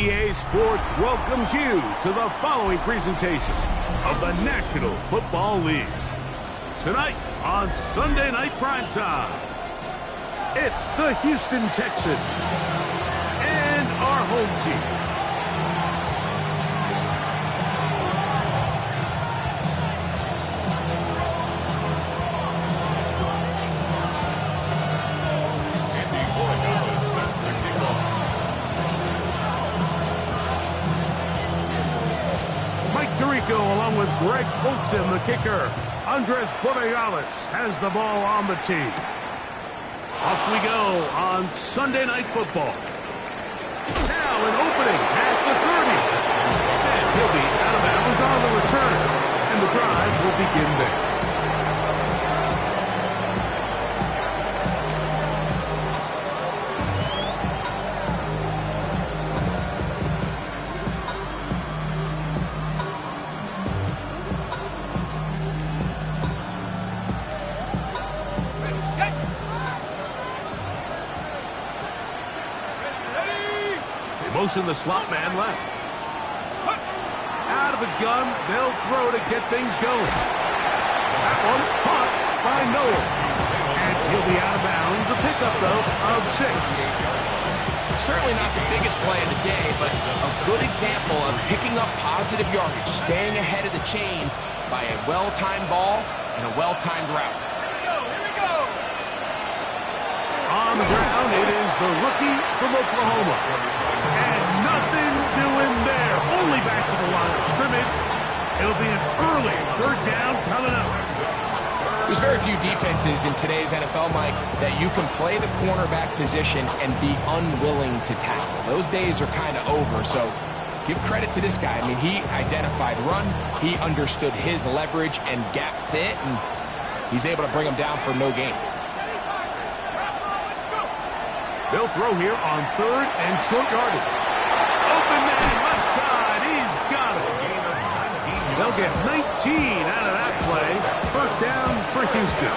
EA Sports welcomes you to the following presentation of the National Football League. Tonight on Sunday Night Primetime, it's the Houston Texans and our home team. Along with Greg Olsen, the kicker. Andres Borregales has the ball on the tee. Off we go on Sunday Night Football. Now an opening past the 30. And he'll be out of bounds on the return. And the drive will begin there. Motion the slot man left. Out of the gun, they'll throw to get things going. That one's caught by Noel. And he'll be out of bounds. A pickup, though, of 6. Certainly not the biggest play of the day, but a good example of picking up positive yardage, staying ahead of the chains by a well-timed ball and a well-timed route. Here we go. On the ground, it is the rookie from Oklahoma. And nothing doing there. Only back to the line of scrimmage. It'll be an early 3rd down coming up. There's very few defenses in today's NFL, Mike, that you can play the cornerback position and be unwilling to tackle. Those days are kind of over, so give credit to this guy. I mean, he identified run, he understood his leverage and gap fit, and he's able to bring him down for no gain. They'll throw here on 3rd and short yardage. Open man left side. He's got it. They'll get 19 out of that play. 1st down for Houston.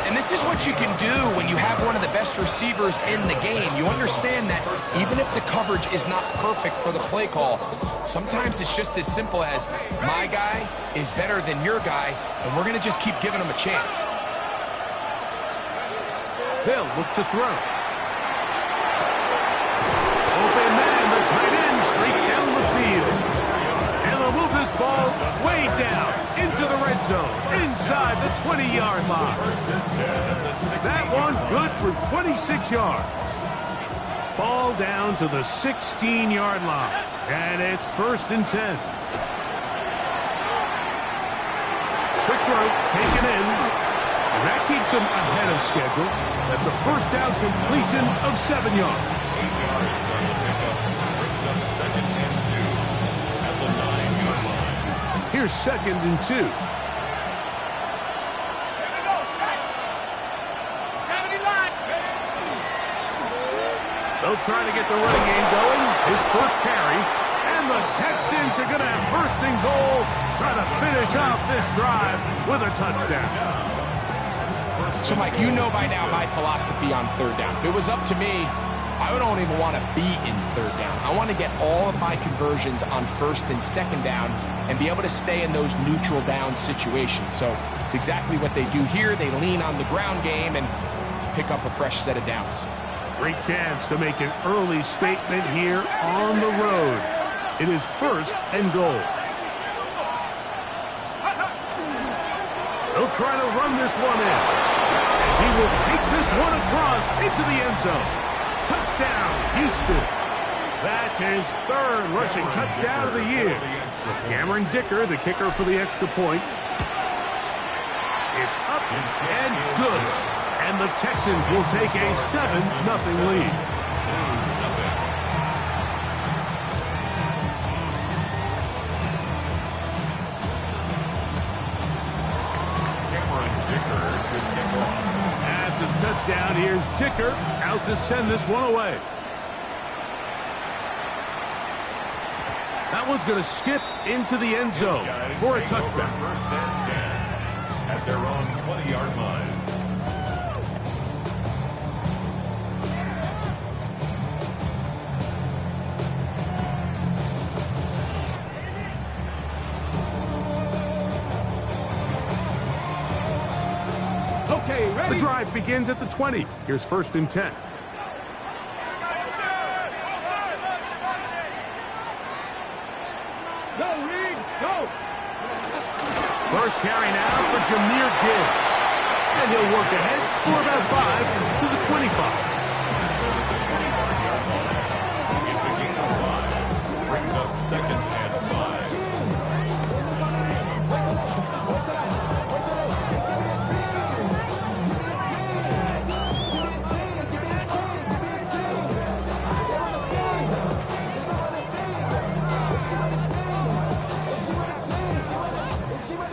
And this is what you can do when you have one of the best receivers in the game. You understand that even if the coverage is not perfect for the play call, sometimes it's just as simple as my guy is better than your guy, and we're going to just keep giving him a chance. They'll look to throw. Open man, the tight end, straight down the field. And they'll move this ball way down into the red zone, inside the 20-yard line. That one good for 26 yards. Ball down to the 16-yard line. And it's 1st and 10. Quick throw, taken in. And that keeps him ahead of schedule. That's a 1st down completion of 7 yards. 8 yards on the pickup. Brings up 2nd and 2 at the 9-yard line. Here's 2nd and 2. They'll try to get the running game going. His first carry. And the Texans are going to have 1st and goal. Try to finish off this drive with a touchdown. So, Mike, you know by now my philosophy on 3rd down. If it was up to me, I don't even want to be in 3rd down. I want to get all of my conversions on 1st and 2nd down and be able to stay in those neutral down situations. So it's exactly what they do here. They lean on the ground game and pick up a fresh set of downs. Great chance to make an early statement here on the road. It is 1st and goal. They'll try to run this one in. He will take this one across into the end zone. Touchdown, Houston. That's his 3rd rushing touchdown of the year. Cameron Dicker, the kicker for the extra point. It's up and good. And the Texans will take a 7-0 lead. After the touchdown, here's Dicker out to send this one away. That one's going to skip into the end zone for a touchback. 1st and 10 at their own 20-yard line. The drive begins at the 20. Here's 1st and 10. First carry now for Jahmyr Gibbs. And he'll work ahead for about 5 to the 25. It's a gain of 5. Brings up 2nd and 5.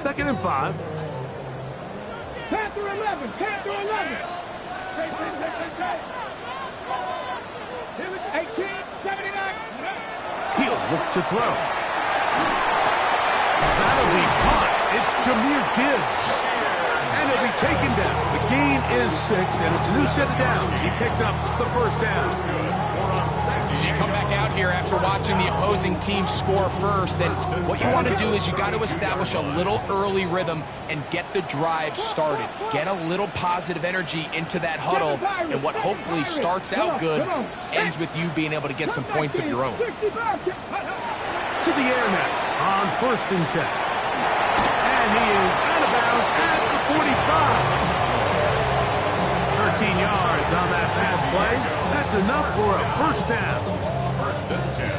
Second and 5. Panther 11, Panther 11. 1879. He'll look to throw. That'll be caught. It's Jahmyr Gibbs. And he'll be taken down. The gain is 6, and it's a new set of downs. He picked up the first down. So you come back out here after watching the opposing team score first, and what you want to do is you got to establish a little early rhythm and get the drive started. Get a little positive energy into that huddle, and what hopefully starts out good ends with you being able to get some points of your own. To the air now on 1st and 10. And he is out of bounds at the 45. 13 yards on that pass play. That's enough for a first down.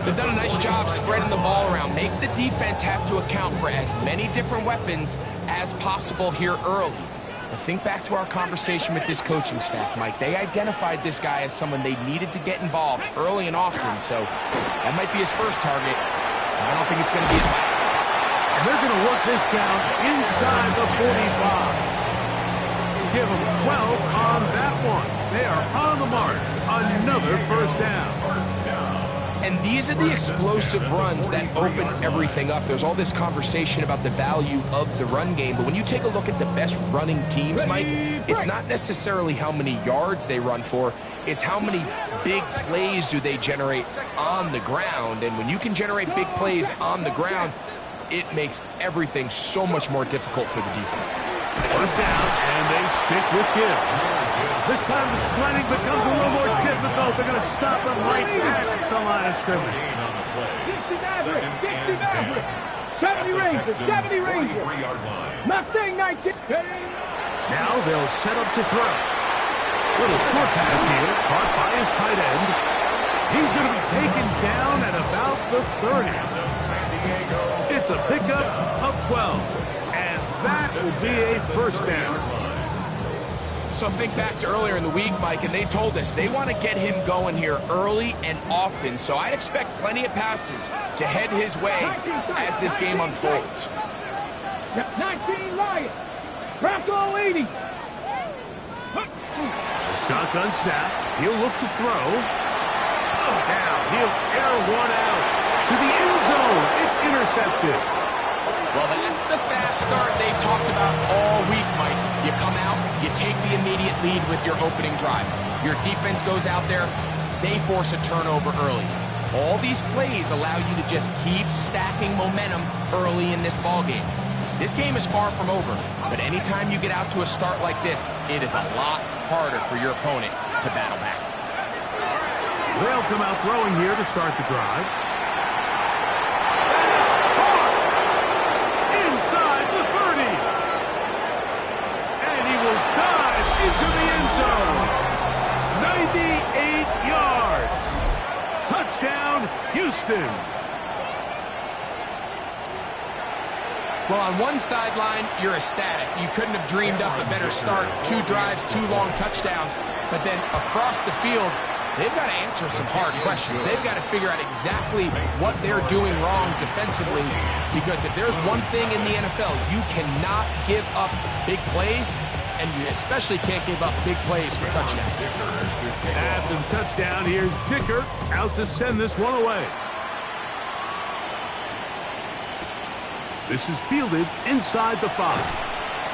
They've done a nice job spreading the ball around. Make the defense have to account for as many different weapons as possible here early. But think back to our conversation with this coaching staff, Mike. They identified this guy as someone they needed to get involved early and often, so that might be his first target. I don't think it's going to be his last. And they're going to work this down inside the 45. Give them 12 on that one. They are on the march. Another first down. And these are the explosive runs that open everything up. There's all this conversation about the value of the run game, but when you take a look at the best running teams, Mike, it's not necessarily how many yards they run for, it's how many big plays do they generate on the ground. And when you can generate big plays on the ground, it makes everything so much more difficult for the defense. First down, and they stick with Gibbs. This time the sliding becomes a little more difficult. They're going to stop him right at the line of scrimmage. 70 Rangers, 70 Rangers. Mustang 19. Now they'll set up to throw. Little short pass here, caught by his tight end. He's going to be taken down at about the 30. It's a pickup of 12. And that will be a first down. So think back to earlier in the week, Mike, and they told us they want to get him going here early and often. So I'd expect plenty of passes to head his way as this game unfolds. 19 Lions. Bronco 80. Shotgun snap. He'll look to throw. Now he'll air one out to the end zone. It's intercepted. Well, that's the fast start they talked about all week, Mike. You come out, you take the immediate lead with your opening drive. Your defense goes out there, they force a turnover early. All these plays allow you to just keep stacking momentum early in this ballgame. This game is far from over, but anytime you get out to a start like this, it is a lot harder for your opponent to battle back. They'll come out throwing here to start the drive. Into the end zone. 98 yards. Touchdown, Houston. Well, on one sideline, you're ecstatic. You couldn't have dreamed up a better start. 2 drives, 2 long touchdowns. But then across the field, they've got to answer some hard questions. They've got to figure out exactly what they're doing wrong defensively. Because if there's one thing in the NFL, you cannot give up big plays. And you especially can't give up big plays for touchdowns. After the touchdown, here's Dicker out to send this one away. This is fielded inside the 5.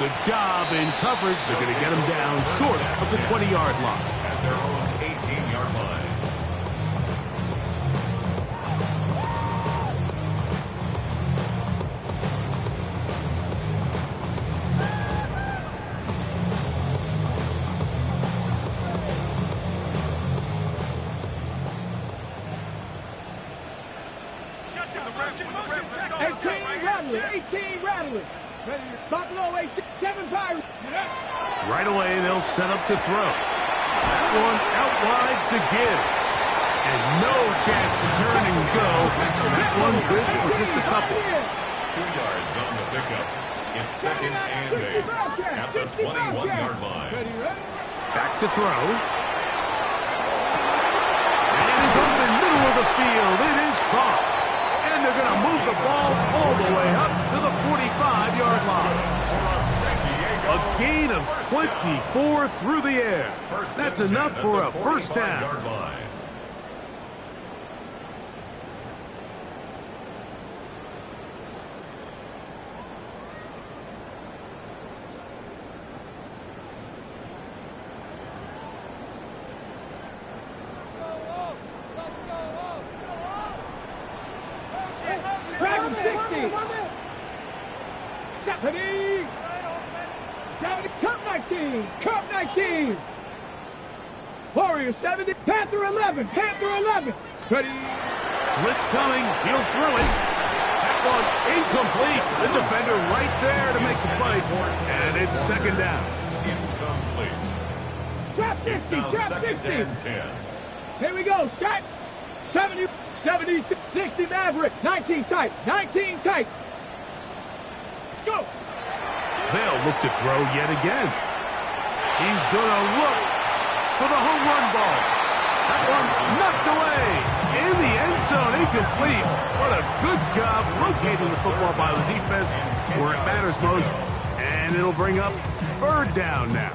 Good job in coverage. They're going to get him down short of the 20-yard line. At their own 18-yard line. 18 Rattlers. Buffalo 18, 7 Pirates. Right away, they'll set up to throw. That one out wide to Gibbs. And no chance to turn and go. That one good for just a couple. 2 yards on the pickup. It's second and 8 at the 21-yard line. Back to throw. And it is up in the middle of the field. It is caught. And they're going to move the ball all the way up to the 45-yard line. A gain of 24 through the air. That's enough for a first down. Dragon 60. Stephanie. Cup 19. Cup 19. Warrior 70. Panther 11. Panther 11. Ready. Blitz coming. He'll throw it. That one incomplete. The defender right there to make the play. And it's second down. Incomplete. Trap It's 60. now Trap second 60. and 10. Here we go. Start. 70. 70. 60 Maverick. 19 tight. 19 tight. Let's go. They'll look to throw yet again. He's going to look for the home run ball. That one's knocked away. In the end zone, incomplete. What a good job locating the football by the defense where it matters most. And it'll bring up third down now.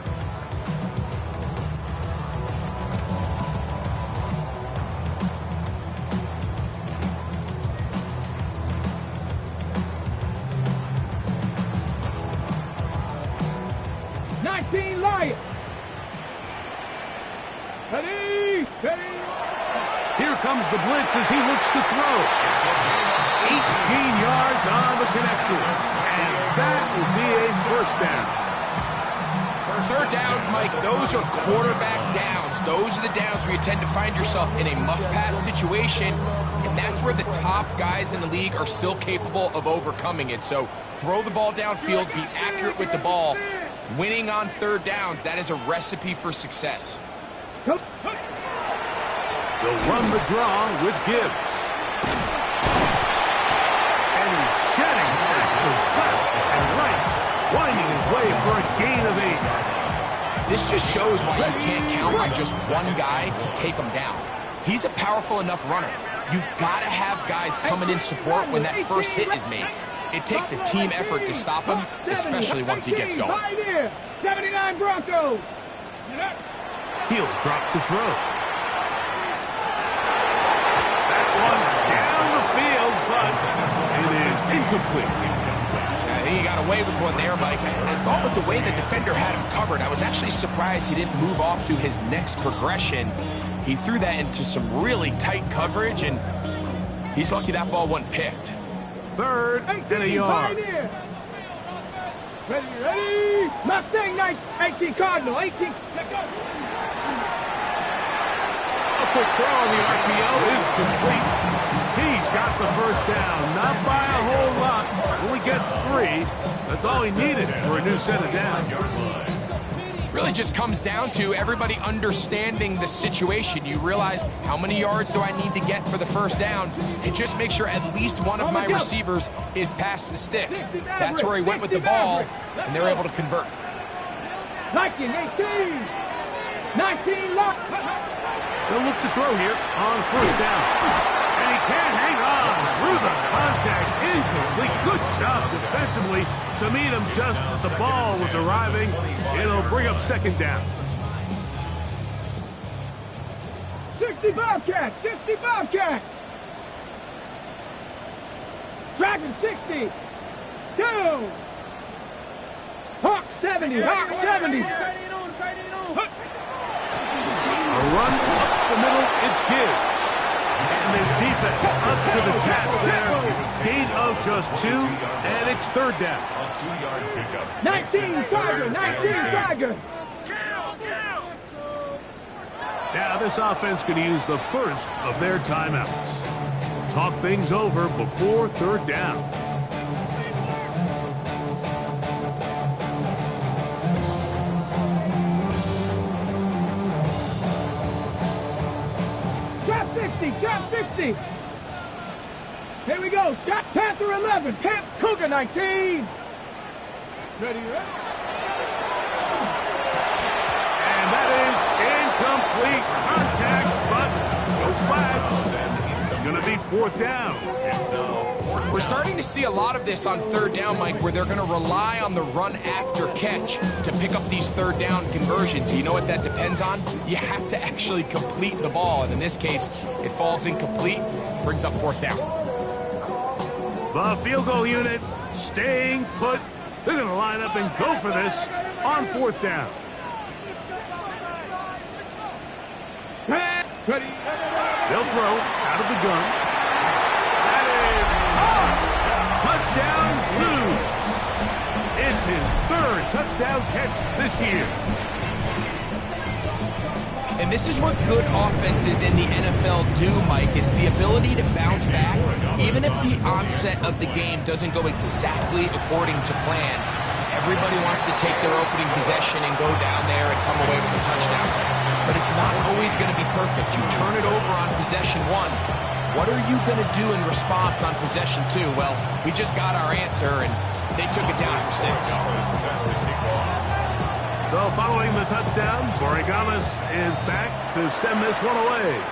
Lion. Ready. Ready. Here comes the blitz as he looks to throw. 18 yards on the connection. And that will be a first down. Third downs, Mike, those are quarterback downs. Those are the downs where you tend to find yourself in a must-pass situation, and that's where the top guys in the league are still capable of overcoming it. So throw the ball downfield, be accurate with the ball. Winning on third downs, that is a recipe for success. They'll run the draw with Gibbs. And he's shedding tackles left and right, winding his way for a gain of 8. This just shows why you can't count on just one guy to take him down. He's a powerful enough runner. You gotta have guys coming in support when that first hit is made. It takes a team effort to stop him, especially once he gets going. 79 Broncos. He'll drop to throw. That one down the field, but it is incomplete. He got away with one there, Mike. I thought with the way the defender had him covered, I was actually surprised he didn't move off to his next progression. He threw that into some really tight coverage, and he's lucky that ball wasn't picked. Third and a yard. Ready, ready. Mustang 18 Cardinal, 18. A quick throw on the RPO is complete. He's got the first down, not by a whole lot. Only gets 3. That's all he needed for a new set of downs. Really just comes down to everybody understanding the situation. You realize how many yards do I need to get for the first down, and just make sure at least one of my receivers is past the sticks. That's where he went with the ball, and they're able to convert. 19, 18, 19, lock. They'll look to throw here on first down. And he can't hang on through the contact. Incomplete. Good job defensively to meet him just as the ball was arriving. It'll bring up second down. 60 Bobcat, 60 Bobcat. Dragon 60. 2. Hawk 70, Hawk 70. A run up the middle, it's Gibbs. And this defense up to the task there. Gain of just 2, and it's third down. A 2-yard pickup. 19 Tiger, 19 Tiger. Now this offense going to use the first of their timeouts. Talk things over before third down. 60, Jump 60. Here we go. Scott Panther 11, Cougar 19. Ready, ready. And that is incomplete contact, but no flags. Going to be fourth down. We're starting to see a lot of this on third down, Mike, where they're going to rely on the run after catch to pick up these third down conversions. You know what that depends on? You have to actually complete the ball, and in this case, it falls incomplete, brings up fourth down. The field goal unit staying put. They're going to line up and go for this on fourth down. Ready. They'll throw out of the gun. That is touchdown Blues. It's his third touchdown catch this year. And this is what good offenses in the NFL do, Mike. It's the ability to bounce back, even if the onset of the game doesn't go exactly according to plan. Everybody wants to take their opening possession and go down there and come away with a touchdown. But it's not always going to be perfect. You turn it over on possession one. What are you going to do in response on possession two? Well, we just got our answer, and they took it down for 6. So following the touchdown, Borregamas is back to send this one away.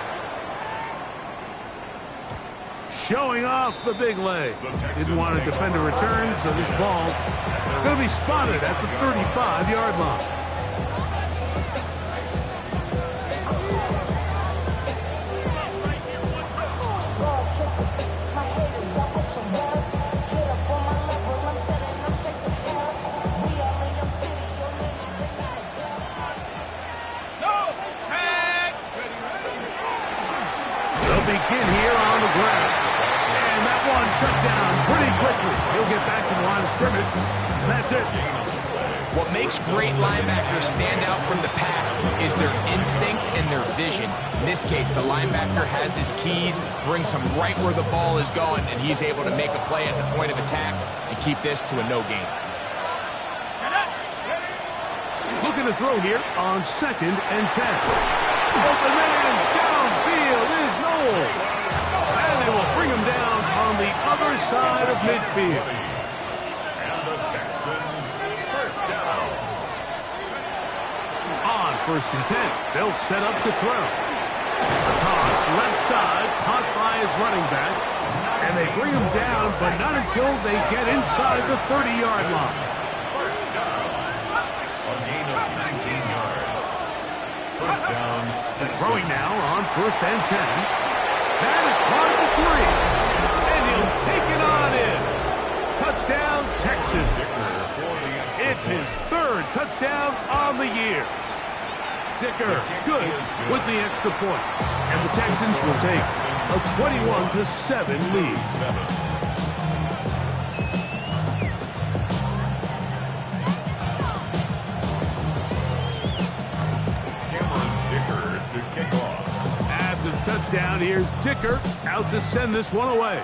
Showing off the big leg. Didn't want to defend a return, so this ball going to be spotted at the 35-yard line. Begin here on the ground. And that one shut down pretty quickly. He'll get back to the line of scrimmage. And that's it. What makes great linebackers stand out from the pack is their instincts and their vision. In this case, the linebacker has his keys, brings him right where the ball is going, and he's able to make a play at the point of attack and keep this to a no gain. Looking to throw here on 2nd and 10. Open man downfield is Noel. And they will bring him down on the other side of midfield. And the Texans first down. On 1st and 10, they'll set up to throw. A toss left side, caught by his running back. And they bring him down, but not until they get inside the 30-yard line. First down. A gain of 19 yards. First down. Throwing now on 1st and 10. That is caught at the 3. And he'll take it on in. Touchdown, Texans. It's his 3rd touchdown on the year. Dicker, good with the extra point. And the Texans will take a 21-7 lead. After the touchdown, here's Dicker out to send this one away.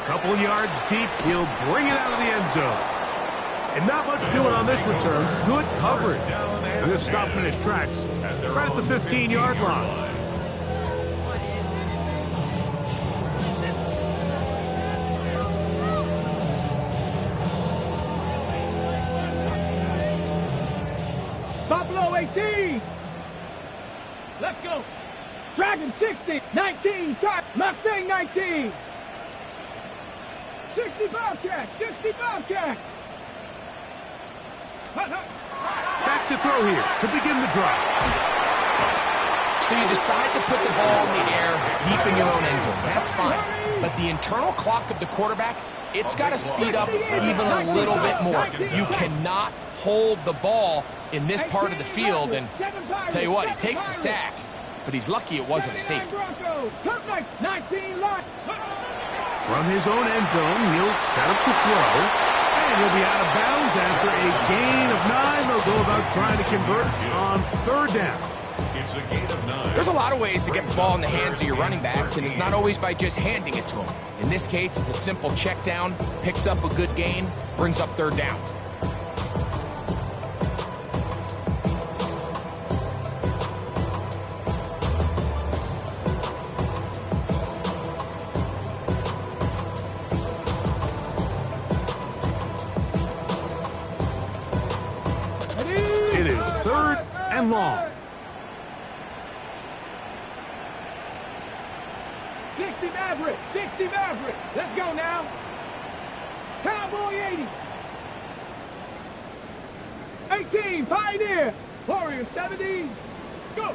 Couple yards deep, he'll bring it out of the end zone. And not much doing on this return. Good coverage. They're going to stop him in his tracks right at the 15-yard line. Buffalo 18. Let's go. Dragon 60. 19. Mustang 19. 60 Bobcat. 60 Bobcat. Back to throw here to begin the drive. So you decide to put the ball in the air deep in your own end zone. That's fine. But the internal clock of the quarterback, it's got to speed up even a little bit more. You cannot hold the ball in this part of the field. And tell you what, he takes the sack, but he's lucky it wasn't a safety. From his own end zone, he'll set up to throw. And he'll be out of bounds after a gain of 9. They'll go about trying to convert on 3rd down. It's a gain of 9. There's a lot of ways to get the ball in the hands of your running backs, and it's not always by just handing it to them. In this case, it's a simple check down, picks up a good gain, brings up 3rd down. 3rd and long. 60 Maverick, 60 Maverick. Let's go now. Cowboy 80. 18, Pioneer. Warrior 70. Go.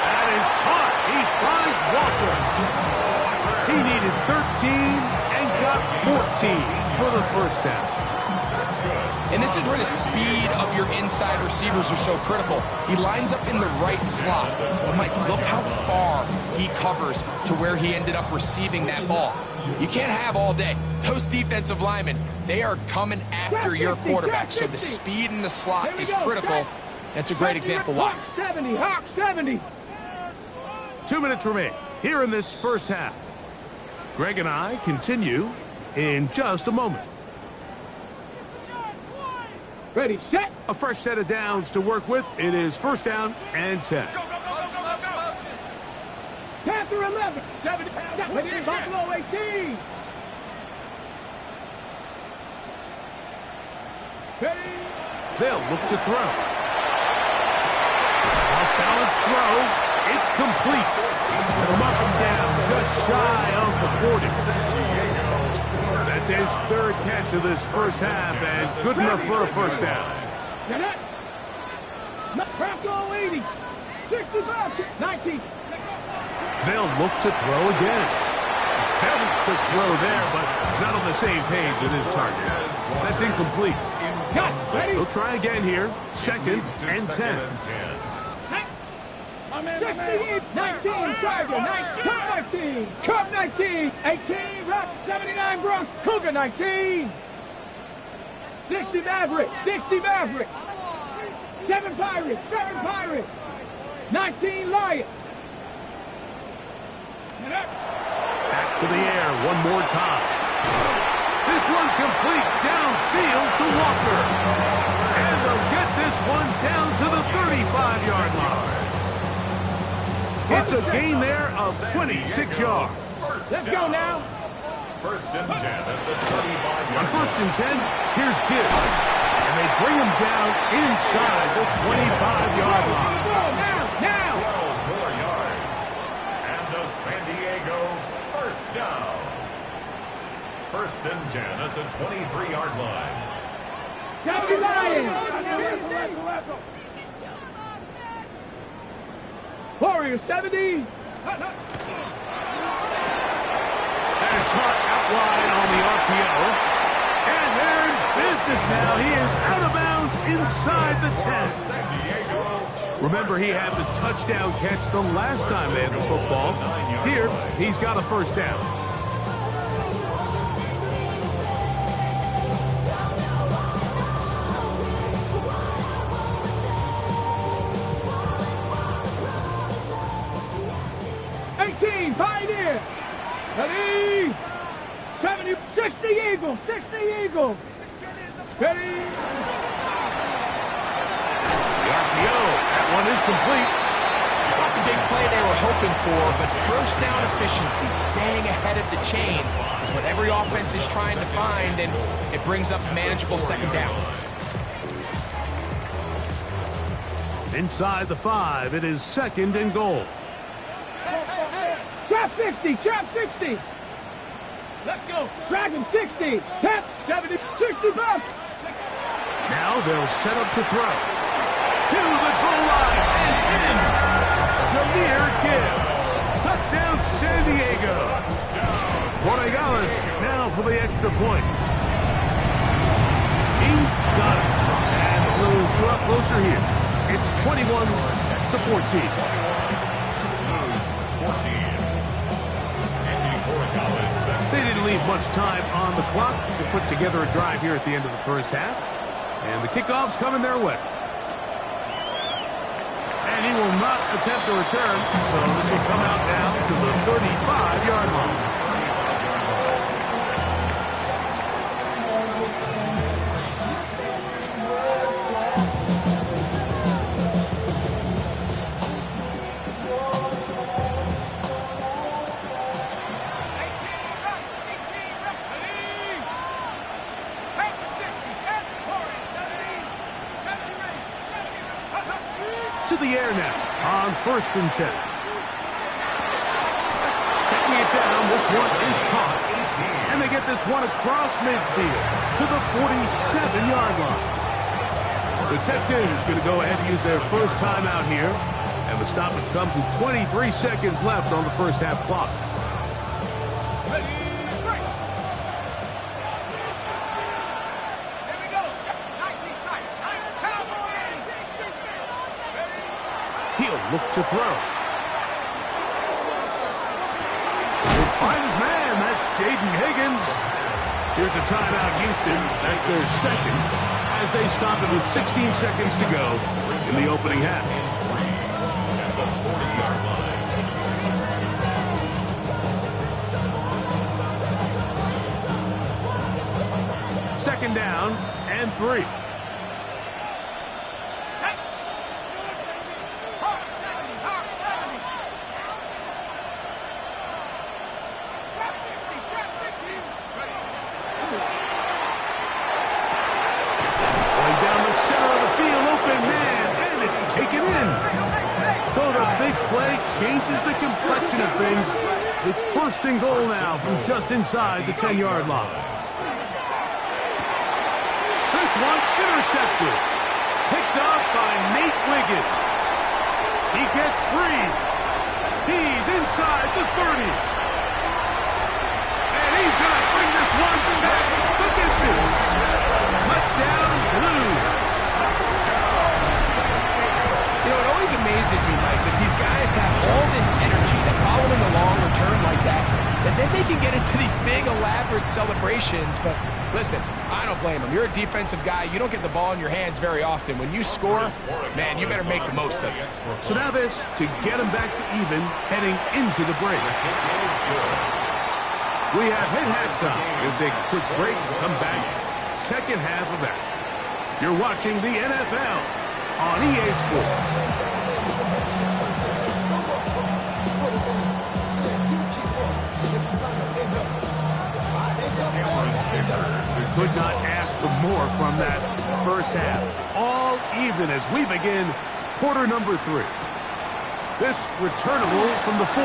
That is caught. He finds Walker. He needed 13 and got 14 for the first down. And this is where the speed of your inside receivers are so critical. He lines up in the right slot. But Mike, look how far he covers to where he ended up receiving that ball. You can't have all day. Those defensive linemen, they are coming after your quarterback. So the speed in the slot is critical. That's a great example why. Hawk 70, Hawk 70. 2 minutes remain here in this first half. Greg and I continue in just a moment. Ready, set. A fresh set of downs to work with. It is 1st down and 10. Panther 11. 70. Buffalo 18. Ready. They'll look to throw. Off-balance throw. It's complete. It'll knock him down just shy of the 40. That's his 3rd catch of this first half, and good enough for a first down. Bronco 80. 65. 19. They'll look to throw again. Very quick throw there, but not on the same page with his target. That's incomplete. Cut. Ready. He'll try again here. 2nd and 10. 16, 19, Tiger, 19, Cub 19, 18, Rock 79, Bronx, Cougar 19, 60 Maverick, 7 Pirates, 19 Lion. Back to the air one more time. This one complete downfield to Walker. And they'll get this one down to the 35-yard line. It's a gain there of 26 yards. Let's go now. 1st and 10 at the 35-yard line. On 1st and 10, here's Gibbs. And they bring him down inside the 25-yard line. Now. 12 more yards. And the San Diego 1st down. 1st and 10 at the 23-yard line. Cowboy Lions. Warrior 70. That is caught out wide on the RPO. And they're in business now. He is out of bounds inside the 10. Remember, he had the touchdown catch the last time they had the football. Here, he's got a first down. Pioneer. Ready. 70, 60 Eagle, 60 Eagle. Ready. The RPO, that one is complete. It's not the big play they were hoping for, but 1st down efficiency, staying ahead of the chains, is what every offense is trying to find, and it brings up a manageable 2nd down. Inside the 5, it is 2nd and goal. Trap 60, trap 60. Let's go. Dragon 60. Tap 70, 60 bucks. Now they'll set up to throw. To the goal line and in. Jameer Gibbs. Touchdown San Diego. Borregales now for the extra point. He's got it. And the Blues draw closer here. It's 21-14. Blues 14. They didn't leave much time on the clock to put together a drive here at the end of the first half. And the kickoff's coming their way. And he will not attempt a return, so this will come out now to the 35-yard line. to the air now on 1st and 10. Checking it down, this one is caught. And they get this one across midfield to the 47-yard line. The Texans going to go ahead and use their first timeout here. And the stoppage comes with 23 seconds left on the first half clock. He'll look to throw. He'll find his man. That's Jaden Higgins. Here's a timeout, Houston. That's their second as they stop it with 16 seconds to go in the opening half. Second down and 3. Changes the complexion of things. It's 1st and goal now from just inside the 10-yard line. This one intercepted. Picked off by Nate Wiggins. He gets free. He's inside the 30. And he's going to bring this one back the distance. Touchdown, Blues. You know, it always amazes me, Mike, that these guys have all this energy that following a long return like that then they can get into these big, elaborate celebrations. But listen, I don't blame them. You're a defensive guy. You don't get the ball in your hands very often. When you score, man, you better make the most of it. So now this to get them back to even heading into the break. We have hit halftime. We'll take a quick break and come back. Second half of action. You're watching the NFL on EA Sports. Could not ask for more from that first half. All even as we begin quarter number 3. This returnable from the 4.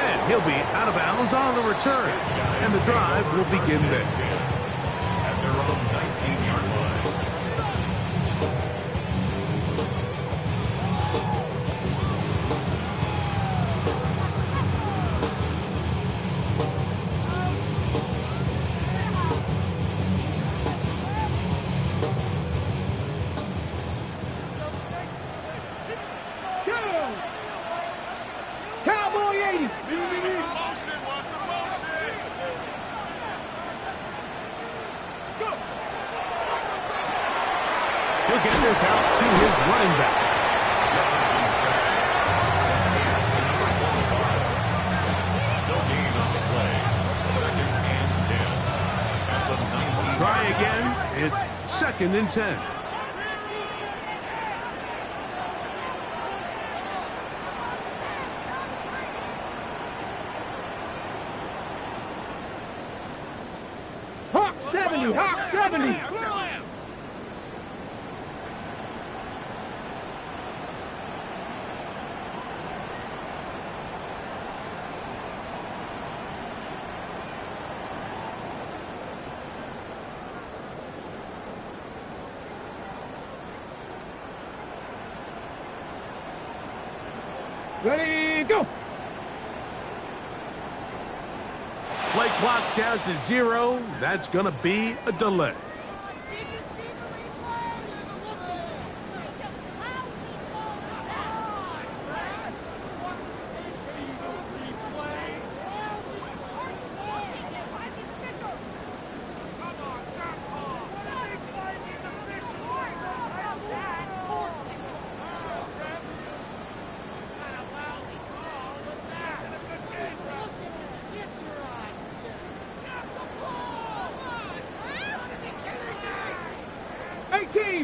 And he'll be out of bounds on the return. And the drive will begin there. At their own 19-yard line. He'll get this out to his running back. No gain on the play. 2nd and 10. At the 19. Try again. It's 2nd and 10. Hawk 70! Hawk 70! Ready, go! Play clock down to 0. That's going to be a delay.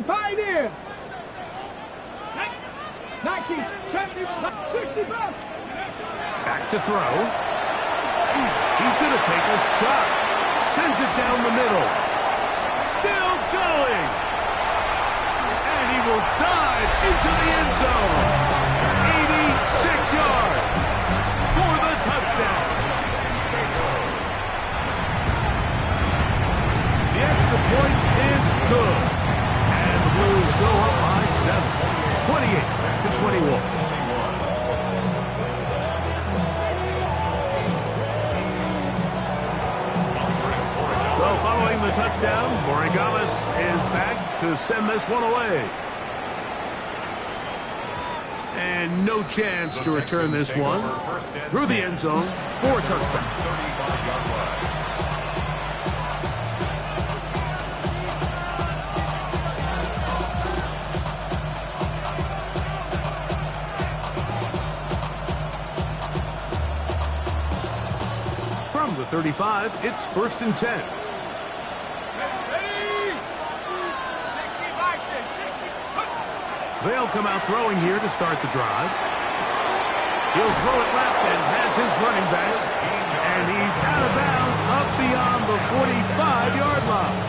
Pioneer! 19, 70, 65! Back to throw. He's going to take a shot. Sends it down the middle. Still going. And he will dive So following the touchdown, Borregales is back to send this one away. And no chance to return this one through the end zone for a touchdown. 35-yard line. From the 35, it's 1st and 10. They'll come out throwing here to start the drive. He'll throw it left and has his running back. And he's out of bounds up beyond the 45-yard line.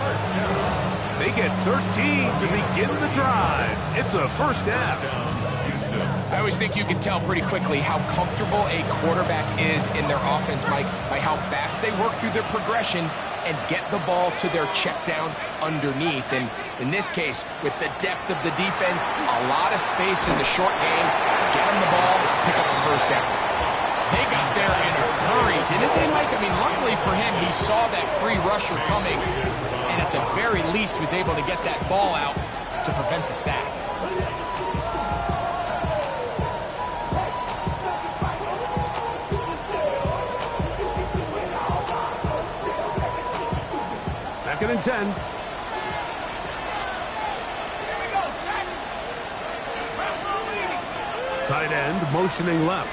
They get 13 to begin the drive. It's a first down. I always think you can tell pretty quickly how comfortable a quarterback is in their offense, Mike, by how fast they work through their progression and get the ball to their check down underneath. And in this case, with the depth of the defense, a lot of space in the short game, get them the ball, pick up the first down. They got there in a hurry, didn't they, Mike? I mean, luckily for him, he saw that free rusher coming, and at the very least was able to get that ball out to prevent the sack. Second and 10. Tight end motioning left.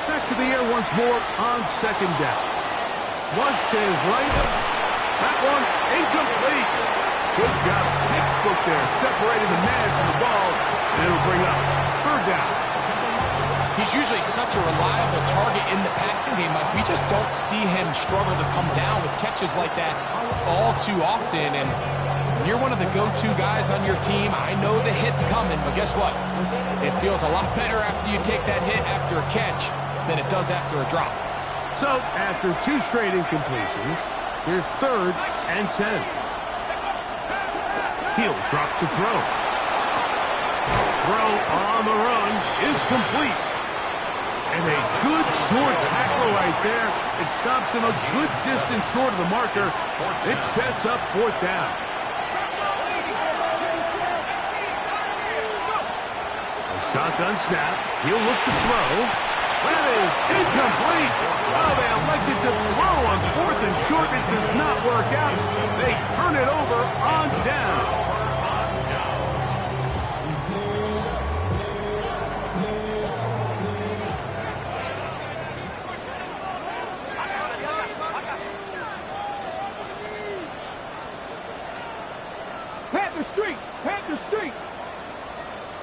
Back to the air once more on second down. Flush to his right. That one incomplete. Good job, textbook there, separating the man from the ball, and it'll bring up third down. He's usually such a reliable target in the passing game. Like, we just don't see him struggle to come down with catches like that all too often. And when you're one of the go-to guys on your team, I know the hit's coming, but guess what? It feels a lot better after you take that hit after a catch than it does after a drop. So, after 2 straight incompletions, here's 3rd and 10. He'll drop to throw. Throw on the run is complete. And a good short tackle right there. It stops him a good distance short of the marker. It sets up 4th down. A shotgun snap. He'll look to throw. That is incomplete. Oh, they elected to throw on 4th and short. It does not work out. They turn it over on down. Panther Street.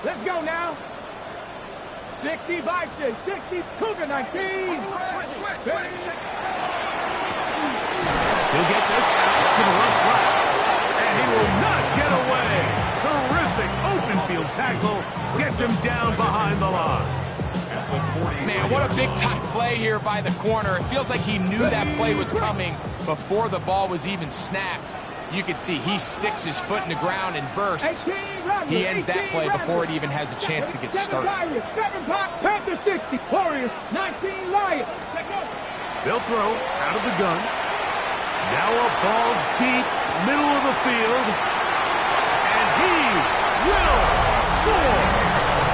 Let's go now. 60 Bison, 60 Cougar 19. He'll get this out to the left flat. And he will not get away. Terrific open field tackle. Gets him down behind the line. Man, what a big-time play here by the corner. It feels like he knew that play was coming before the ball was even snapped. You can see he sticks his foot in the ground and bursts. He ends that play before it even has a chance to get started. 7 Panther 60, Warriors 19 Lions. They'll throw out of the gun. Now a ball deep, middle of the field. And he will score.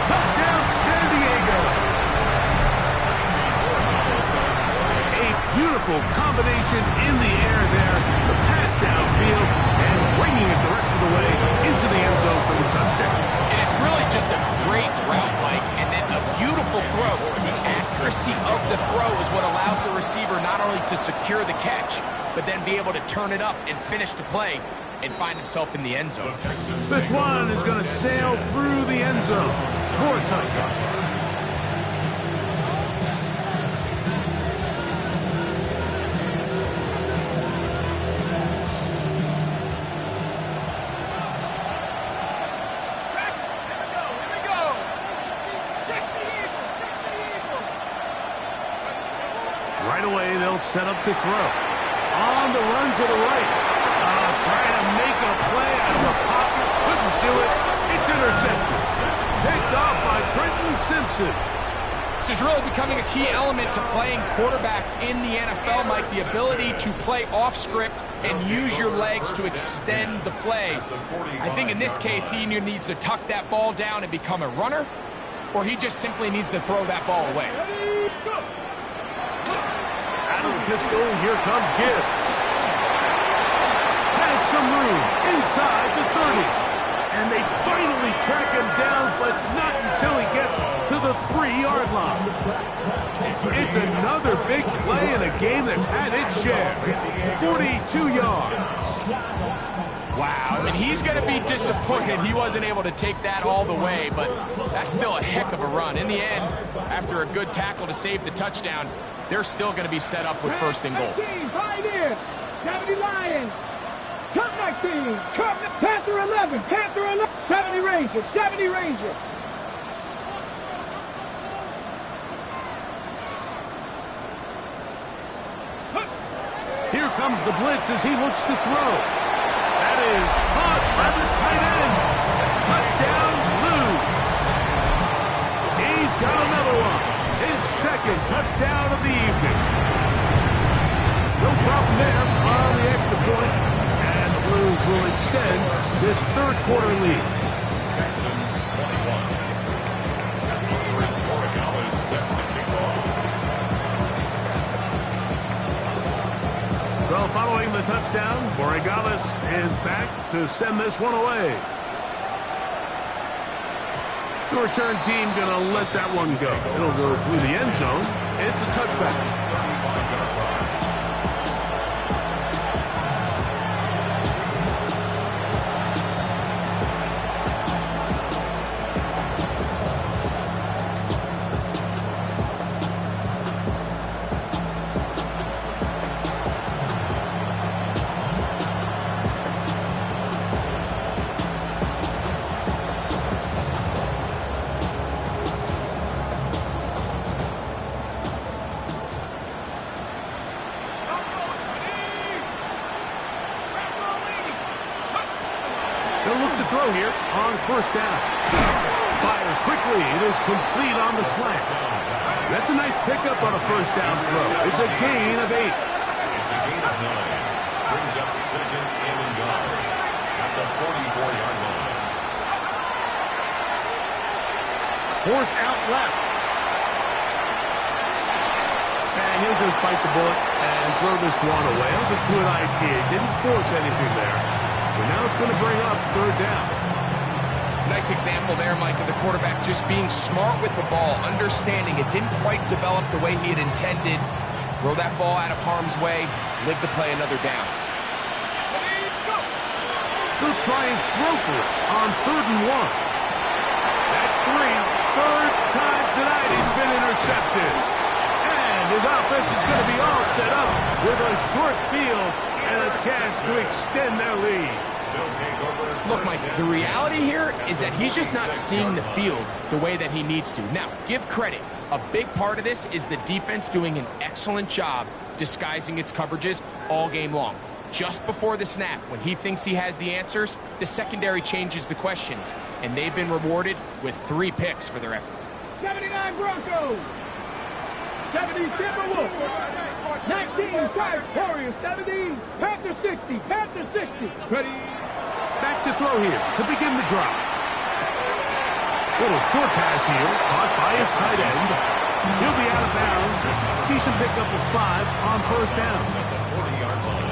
Touchdown, San Diego. A beautiful combination in the air there. The pass downfield and bringing it the rest of the way into the end zone for the touchdown. And it's really just a great route, Mike, and then a beautiful throw. The accuracy of the throw is what allows the receiver not only to secure the catch, but then be able to turn it up and finish the play and find himself in the end zone. This one is going to sail through the end zone for a touchdown. Right away, they'll set up to throw. On the run to the right. Trying to make a play out of the pocket. Couldn't do it. It's intercepted. Picked off by Trenton Simpson. This is really becoming a key element to playing quarterback in the NFL, Mike, the ability to play off script and use your legs to extend the play. I think in this case, he either needs to tuck that ball down and become a runner, or he just simply needs to throw that ball away. Out of the pistol, here comes Gibbs. Has some room inside the 30. And they finally track him down, but not until he gets to the 3-yard line. It's another big play in a game that's had its share. 42 yards. Wow, I mean, he's going to be disappointed he wasn't able to take that all the way, but that's still a heck of a run. In the end, after a good tackle to save the touchdown, they're still going to be set up with first and goal. 70 Lions. Cut 19. Cut Panther 11. Panther 11. 70 Rangers. 70 Rangers. Here comes the blitz as he looks to throw. That is caught by the tight end. Touchdown, Lou. He's got another one. His second touchdown of the evening. No problem there on the extra point. And the Blues will extend this third quarter lead. Texans 21. Oregon is set to kick off. So following the touchdown, Borregales is back to send this one away. The return team going to let that one go. It'll go through the end zone. It's a touchback. 35-yard line. They'll look to throw here on first down. Fires quickly. It is complete on the slant. That's a nice pickup on a first down throw. It's a gain of 8. It's a gain of 9. Brings up second and goal at the 44-yard line. Forced out left. And he'll just bite the bullet and throw this one away. That was a good idea. Didn't force anything there. But now it's going to bring up third down. Nice example there, Mike, of the quarterback just being smart with the ball, understanding it didn't quite develop the way he had intended. Throw that ball out of harm's way, live to play another down. He'll try and throw for it on 3rd and 1. That's 3. Third time tonight he's been intercepted. And his offense is going to be all set up with a short field and a chance to extend their lead. Look, Mike, the reality here is that he's just not seeing the field the way that he needs to. Now, give credit. A big part of this is the defense doing an excellent job disguising its coverages all game long. Just before the snap, when he thinks he has the answers, the secondary changes the questions, and they've been rewarded with 3 picks for their effort. 79 Broncos. 70 Timberwolves. 19 Tiger Warriors. 70 Panther 60. Panther 60. Ready? Back to throw here to begin the drive. Little short pass here, caught by his tight end. He'll be out of bounds. Decent pickup of 5 on first down.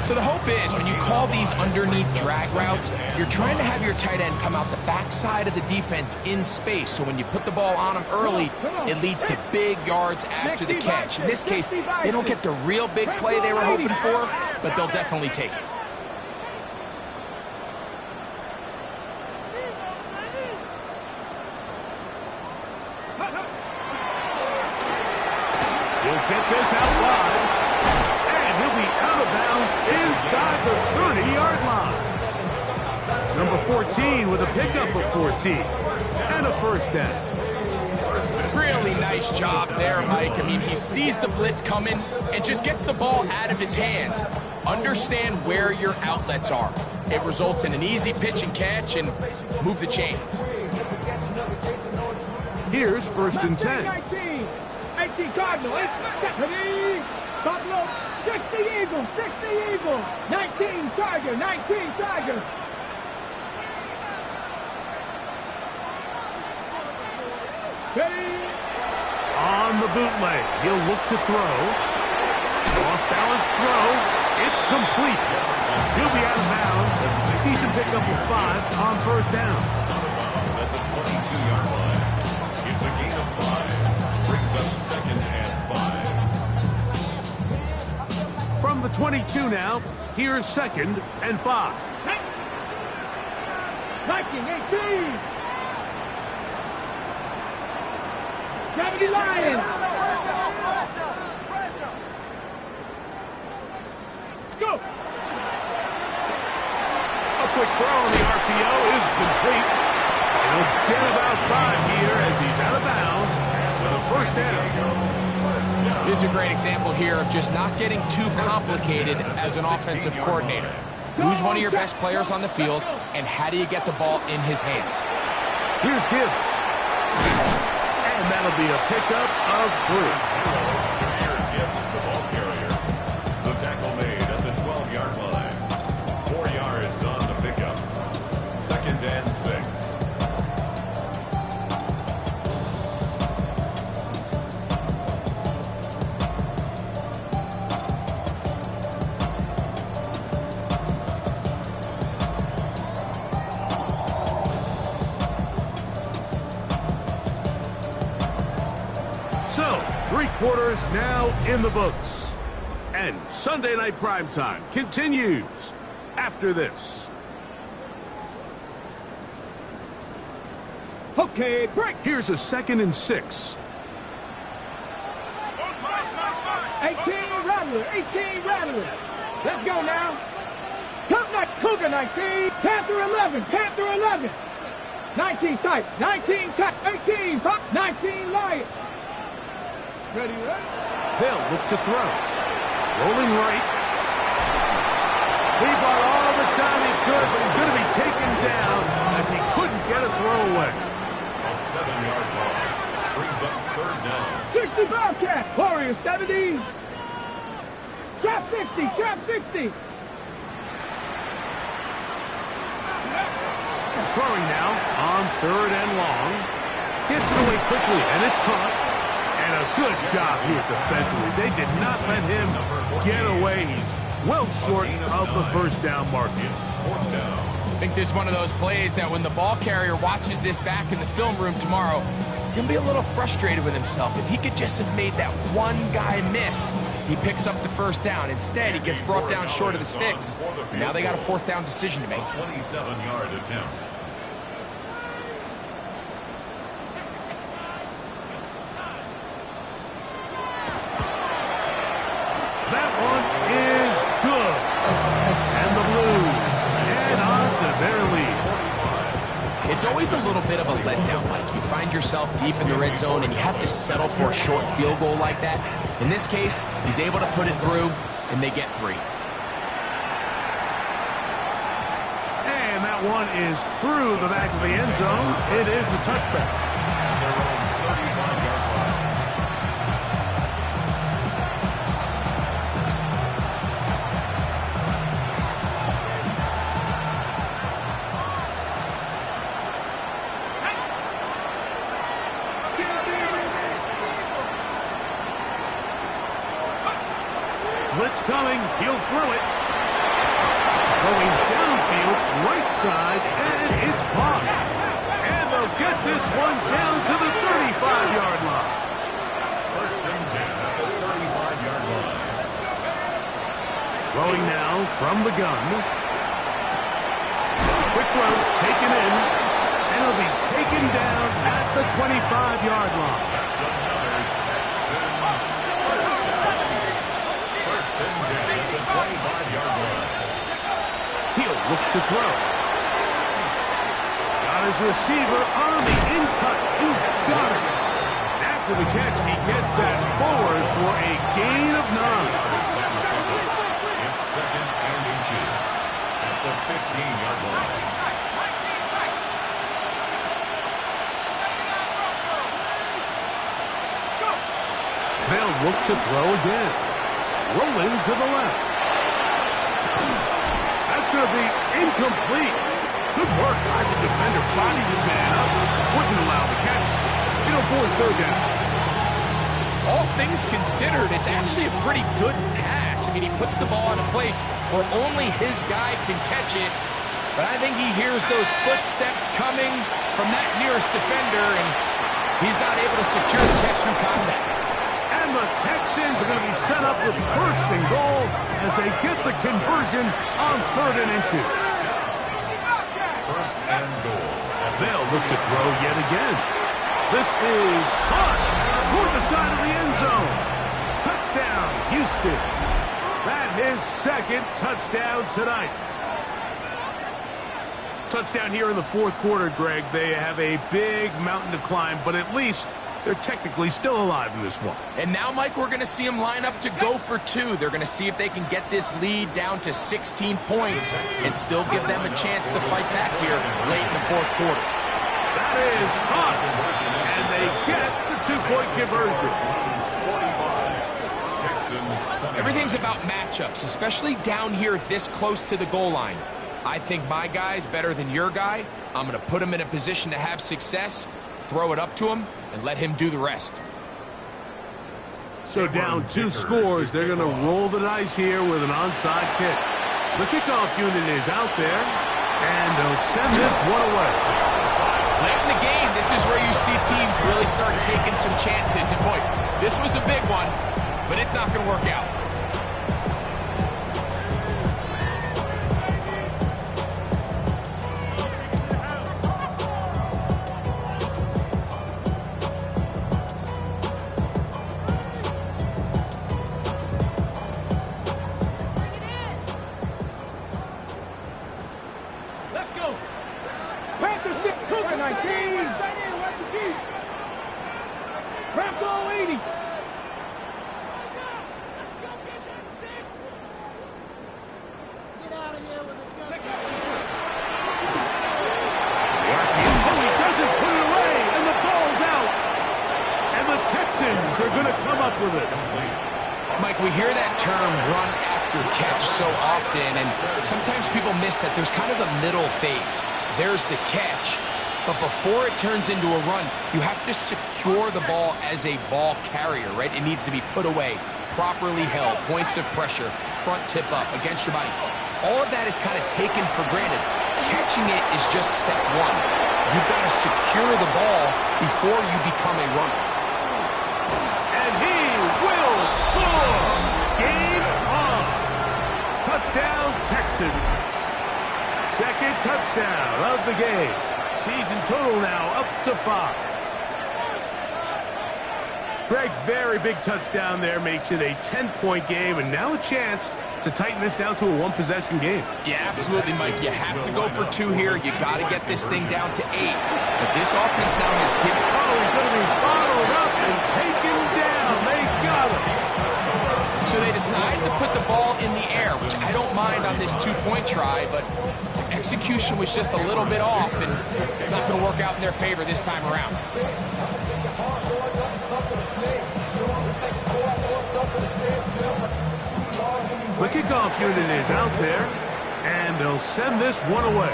So the hope is when you call these underneath drag routes, you're trying to have your tight end come out the backside of the defense in space. So when you put the ball on him early, it leads to big yards after the catch. In this case, they don't get the real big play they were hoping for, but they'll definitely take it. He'll get this out wide. And he'll be out of bounds inside the 30-yard line. It's number 14 with a pickup of 14. And a first down. Really nice job there, Mike. I mean, he sees the blitz coming and just gets the ball out of his hands. Understand where your outlets are. It results in an easy pitch and catch and move the chains. Here's 1st and 10. 19 Cardinal. 70. Buffalo. 60 Eagle. 60 Eagle. 19 Tiger. 19 Tiger. Ready. On the bootleg, he'll look to throw. Off-balance throw. It's complete. He'll be out of bounds. Decent pickup of 5 on first down. Out of bounds at the 22-yard line. It's a gain of 5. Brings up 2nd and 5. From the 22 now, here's 2nd and 5. 1918. 70 Lions. Scoop. A quick throw on the RPO is complete. He'll get about 5 here as he's out of bounds with a first down. This is a great example here of just not getting too complicated as an offensive coordinator. Who's one of your best players on the field, and how do you get the ball in his hands? Here's Gibbs. And that'll be a pickup of 3. Here Gibbs, the ball carrier. The tackle made at the 12-yard line. 4 yards on the pickup. 2nd and 6. So, 3 quarters now in the books. And Sunday Night Primetime continues after this. Okay, break. Here's a 2nd and 6. 18 Rattler. 18 Rattler. Let's go now. Cougar 19. Panther 11. Panther 11. 19 type. 19 type. 18 pop. 19 Lion. Ready, ready. They'll look to throw. Rolling right. He bought all the time he could, but he's going to be taken down as he couldn't get a throw away. A 7-yard loss. Brings up 3rd down. 60 Bobcat. Warriors 70. Trap 60. Trap 60. Throwing now on 3rd and long. Gets it away quickly, and it's caught. And a good job here defensively. They did not let him get away. He's well short of the first down mark. It's 4th down. I think this is one of those plays that when the ball carrier watches this back in the film room tomorrow, he's going to be a little frustrated with himself. If he could just have made that one guy miss, he picks up the first down. Instead, he gets brought down short of the sticks. Now they got a 4th down decision to make. 27-yard attempt. That one is good. And the Blues add on to their lead. It's always a little bit of a letdown, Mike. You find yourself deep in the red zone and you have to settle for a short field goal like that. In this case, he's able to put it through, and they get 3. And that one is through the back of the end zone. It is a touchback. Their own 35-yard line. Blitz coming. He'll throw it. Going downfield, right side, and it's caught. And they'll get this one down to the 35-yard line. 1st and 10 at the 35-yard line. Throwing now from the gun. Quick throw, taken in, and it'll be taken down at the 25-yard line. That's another Texans first down. 1st and 10 at the 25-yard line. He'll look to throw. Got his receiver on the in-cut. He's got it. After the catch, he gets that forward for a gain of 9. It's 2nd and inches at the 15-yard line. look to throw again. Rolling to the left. That's going to be incomplete. Good work by the defender. Body his man up. Wouldn't allow the catch. It'll force third down. All things considered, it's actually a pretty good pass. I mean, he puts the ball in a place where only his guy can catch it. But I think he hears those footsteps coming from that nearest defender, and he's not able to secure the catch through contact. And the Texans are going to be set up with first and goal as they get the conversion on 3rd and 2. First and goal. They'll look to throw yet again. This is caught toward the side of the end zone. Touchdown, Houston. That his second touchdown tonight. Touchdown here in the 4th quarter, Greg. They have a big mountain to climb, but at least they're technically still alive in this one. And now, Mike, we're going to see them line up to go for 2. They're going to see if they can get this lead down to 16 points and still give them a chance to fight back here late in the 4th quarter. That is caught, and they get the 2-point conversion. Everything's about matchups, especially down here this close to the goal line. I think my guy's better than your guy. I'm going to put him in a position to have success, throw it up to him, and let him do the rest. So down 2 scores, they're going to roll the dice here with an onside kick. The kickoff unit is out there, and they'll send this one away. Late in the game, this is where you see teams really start taking some chances. And boy, this was a big one, but it's not going to work out. Are going to come up with it. Mike, we hear that term run after catch so often, and sometimes people miss that there's kind of a middle phase. There's the catch, but before it turns into a run, you have to secure the ball as a ball carrier, right? It needs to be put away, properly held, points of pressure, front tip up against your body. All of that is kind of taken for granted. Catching it is just step one. You've got to secure the ball before you become a runner. Game on. Touchdown, Texans. Second touchdown of the game. Season total now up to 5. Greg, very big touchdown there makes it a 10-point game, and now a chance to tighten this down to a 1-possession game. Yeah, absolutely, Mike. You have to go for 2 here. You got to get this thing down to 8. But this offense now has given... Oh, he's going to be bottled up and taken down. They got him. So they decide to put the ball in the air, which I don't mind on this 2-point try, but execution was just a little bit off, and it's not going to work out in their favor this time around. The kickoff unit is out there, and they'll send this one away.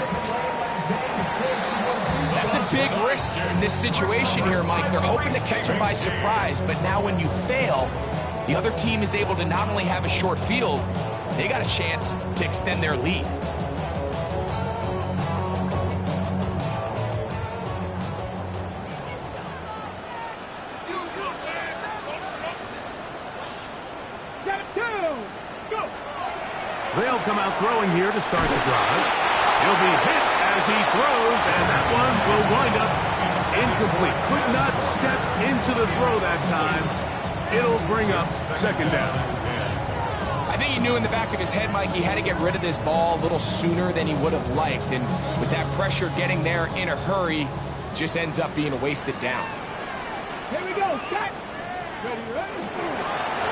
That's a big risk in this situation here, Mike. They're hoping to catch him by surprise, but now when you fail, the other team is able to not only have a short field, they got a chance to extend their lead. They'll come out throwing here to start the drive. He'll be hit as he throws, and that one will wind up incomplete. Could not step into the throw that time. It'll bring up second down. I think he knew in the back of his head, Mike, he had to get rid of this ball a little sooner than he would have liked. And with that pressure getting there in a hurry, just ends up being a wasted down. Here we go, set. Ready?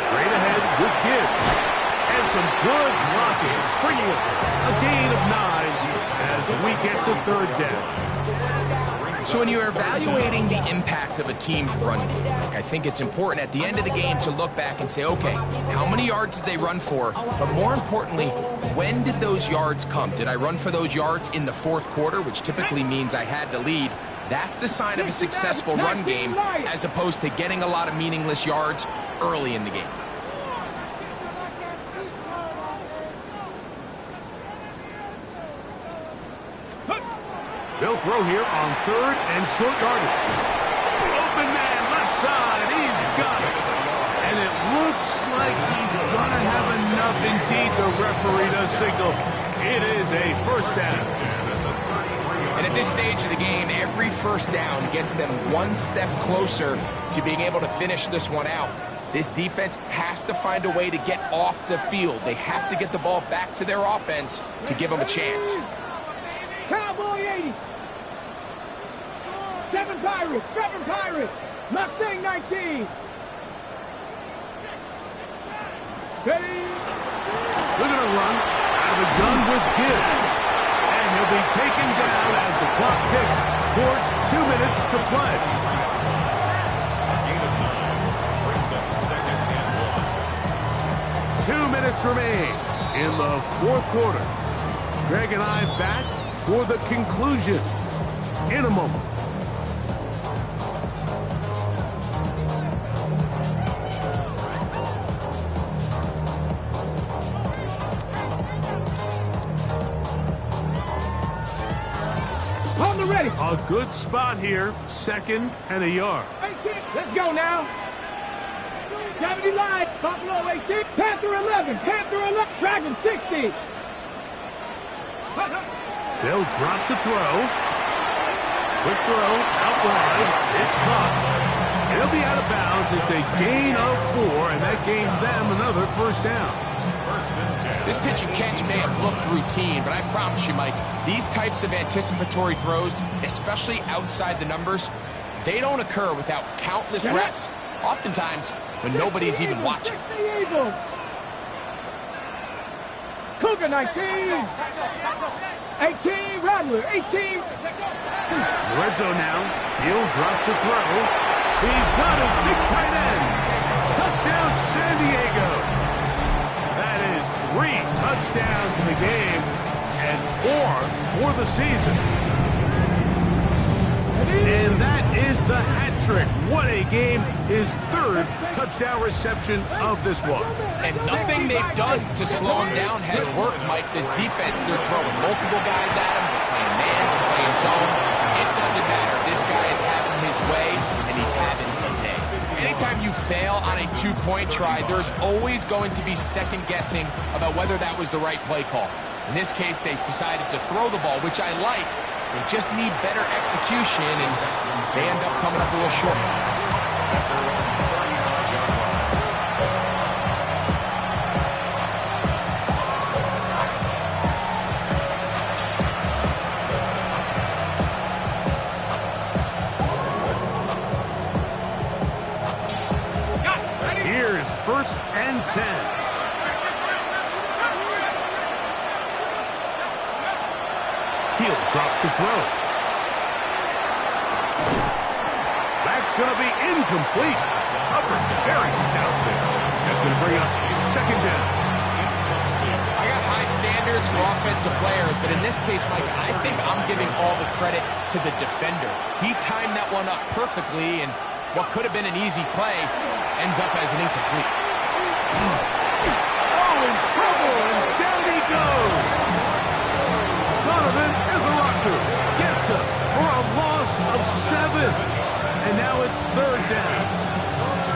Straight ahead with Gibbs. And some good blocking, springing a gain of 9 as we get to third down. So when you're evaluating the impact of a team's run game, I think it's important at the end of the game to look back and say, okay, how many yards did they run for? But more importantly, when did those yards come? Did I run for those yards in the fourth quarter, which typically means I had to lead? That's the sign of a successful run game, as opposed to getting a lot of meaningless yards early in the game. They'll throw here on third and short yardage. Open man, left side, he's got it. And it looks like he's going to have enough. Indeed, the referee does signal it is a first down. And at this stage of the game, every first down gets them one step closer to being able to finish this one out. This defense has to find a way to get off the field. They have to get the ball back to their offense to give them a chance. Cowboy 80. 7 Pirates. Mustang 19. Ready. They're going to run out of the gun with Gibbs. And he'll be taken down as the clock ticks towards 2 minutes to play. A gain of 9 brings up second and 1. 2 minutes remain in the fourth quarter. Greg and I back for the conclusion in a moment. On the ready. A good spot here, second and a yard. 18. Let's go now. 70 line. Buffalo 18. Panther 11. Dragon 60. They'll drop to throw. Quick throw, out wide. It's caught. It'll be out of bounds. It's a gain of 4, and that gains them another first down. First and 10. This pitch and catch may have looked routine, but I promise you, Mike, these types of anticipatory throws, especially outside the numbers, they don't occur without countless reps, oftentimes when nobody's even watching. Cougar 19. 18, Rattler, 18. Red zone now. He'll drop to throw. He's got his big tight end. Touchdown, San Diego. That is 3 touchdowns in the game and 4 for the season. And that is the hat trick. What a game. His 3rd touchdown reception of this one. And nothing they've done to slow him down has worked, Mike. This defense, they're throwing multiple guys at him. They're playing man, they're playing zone. It doesn't matter. This guy is having his way, and he's having a day. Anytime you fail on a 2-point try, there's always going to be second guessing about whether that was the right play call. In this case, they decided to throw the ball, which I like. They just need better execution, and they end up coming up a little short. Here's first and 10. He'll drop to throw. That's going to be incomplete. Coverage very stout there. That's going to bring up second down. I got high standards for offensive players, but in this case, Mike, I think I'm giving all the credit to the defender. He timed that one up perfectly, and what could have been an easy play ends up as an incomplete. Oh, in trouble, and down he goes. Donovan Ezaraku gets up for a loss of 7. And now it's third down.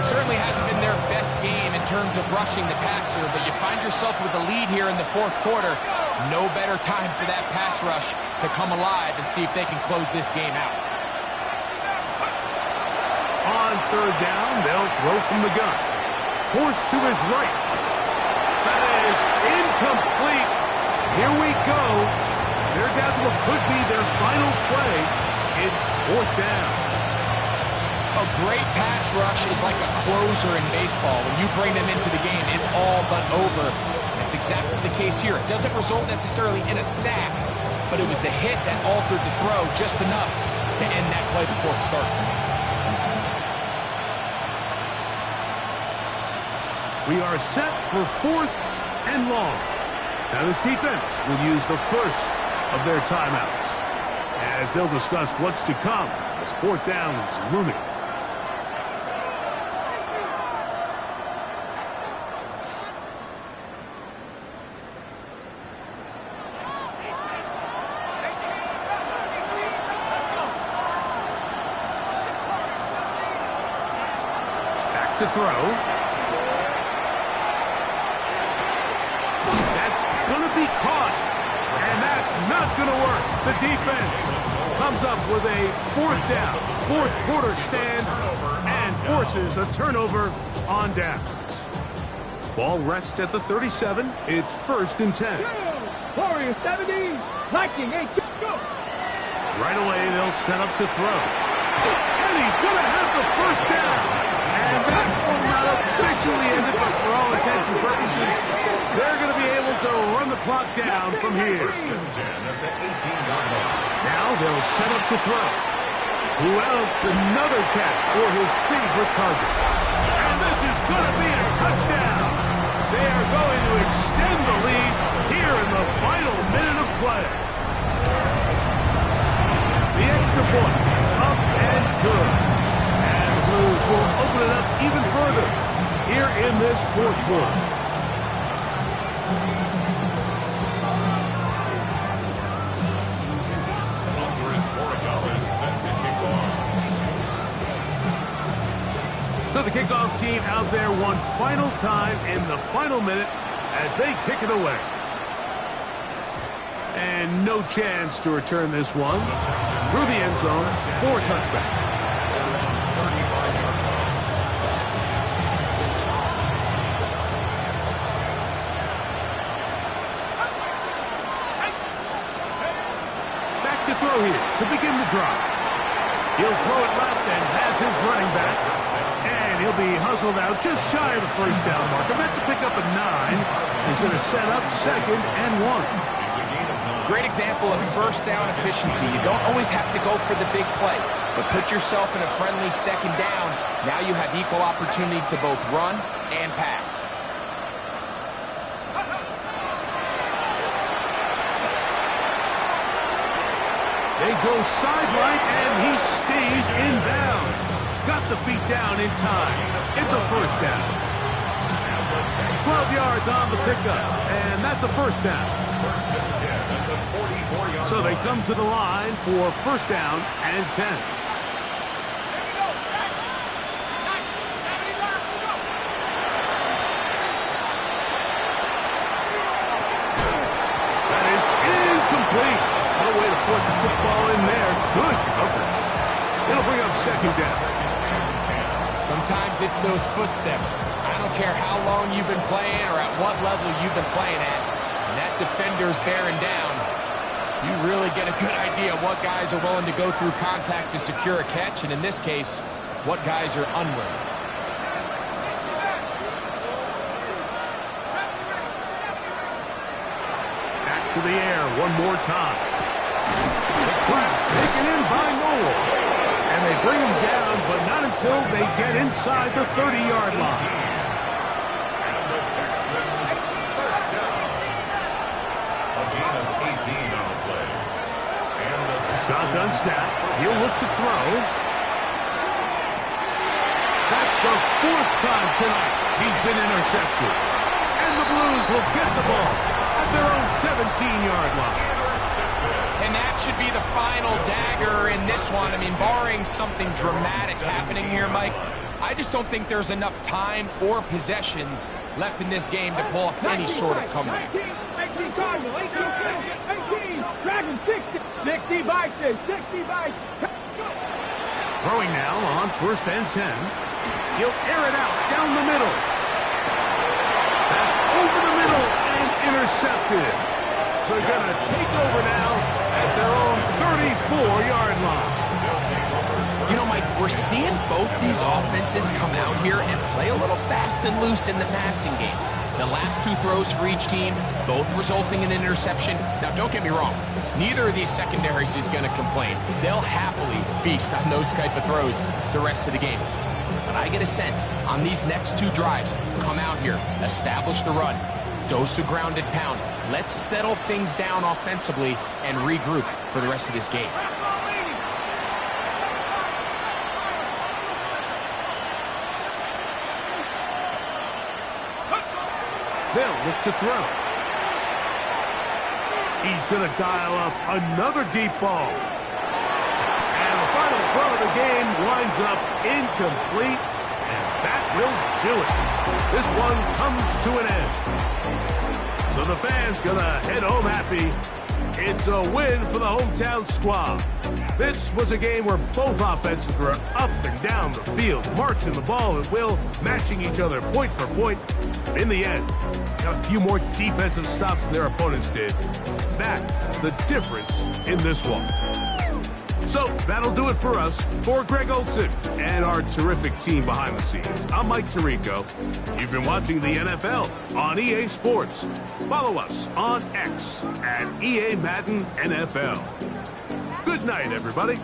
Certainly hasn't been their best game in terms of rushing the passer, but you find yourself with a lead here in the fourth quarter. No better time for that pass rush to come alive and see if they can close this game out. On third down, they'll throw from the gun. Forced to his right. That is incomplete. Here we go. They're down to what could be their final play. It's fourth down. A great pass rush is like a closer in baseball. When you bring them into the game, it's all but over. That's exactly the case here. It doesn't result necessarily in a sack, but it was the hit that altered the throw just enough to end that play before it started. We are set for 4th and long. Now this defense will use the first of their timeouts as they'll discuss what's to come as 4th down is looming. Back to throw. Going to be caught, and that's not going to work. The defense comes up with a 4th down, 4th quarter stand, and forces a turnover on downs. Ball rests at the 37. It's 1st and 10. Warriors 70, Viking 8. Go. Right away, they'll set up to throw. And he's going to have the 1st down. And that will not officially end it, but for all intents and purposes, they're going to be able to run the clock down from here. Now they'll set up to throw. Who else? Another catch for his favorite target. And this is going to be a touchdown. They are going to extend the lead here in the final minute of play. The extra point, up and good. And the Blues will open it up even further here in this 4th quarter. So the kickoff team out there one final time in the final minute as they kick it away. And no chance to return this one through the end zone for a touchback. Back to throw here to begin the drive. He'll throw it left and has his running back. And he'll be hustled out just shy of the 1st down marker. That's a pickup of 9. He's going to set up 2nd and 1. Great example of 1st down efficiency. You don't always have to go for the big play, but put yourself in a friendly 2nd down. Now you have equal opportunity to both run and pass. They go sideline, and he stays in bounds. Got the feet down in time. It's a 1st down. 12 yards on the pickup, and that's a 1st down. So they come to the line for 1st down and 10. That is incomplete. No way to force the football in there. Good coverage. It'll bring up 2nd down. Sometimes it's those footsteps. I don't care how long you've been playing or at what level you've been playing at. When that defender's bearing down, you really get a good idea of what guys are willing to go through contact to secure a catch, and in this case, what guys are unwilling. Back to the air one more time. The trap taken in by Noel. And they bring him down, but not until they get inside the 30-yard line. And the Texans 1st down. A gain of 18 on the play. And the Shotgun snap. He'll look to throw. That's the 4th time tonight he's been intercepted. And the Blues will get the ball at their own 17-yard line. And that should be the final dagger in this one. I mean, barring something dramatic happening here, Mike, I just don't think there's enough time or possessions left in this game to pull off any sort of comeback. 18 Cardinal, 18 Dragon, 60 Bison, 60 Bison. Throwing now on 1st and 10. He'll air it out down the middle. That's over the middle and intercepted. So they're going to take over now at their own 34-yard line. You know, Mike, we're seeing both these offenses come out here and play a little fast and loose in the passing game. The last 2 throws for each team, both resulting in an interception. Now, don't get me wrong. Neither of these secondaries is going to complain. They'll happily feast on those type of throws the rest of the game. But I get a sense on these next 2 drives, come out here, establish the run, dose a grounded pound. Let's settle things down offensively and regroup for the rest of this game. They'll look to throw. He's going to dial up another deep ball. And the final throw of the game winds up incomplete, and that will do it. This one comes to an end. So the fans going to head home happy. It's a win for the hometown squad. This was a game where both offenses were up and down the field, marching the ball at will, matching each other point for point. In the end, got a few more defensive stops than their opponents did. That's the difference in this one. So that'll do it for us. For Greg Olson and our terrific team behind the scenes, I'm Mike Tirico. You've been watching the NFL on EA Sports. Follow us on X at EA Madden NFL. Good night, everybody.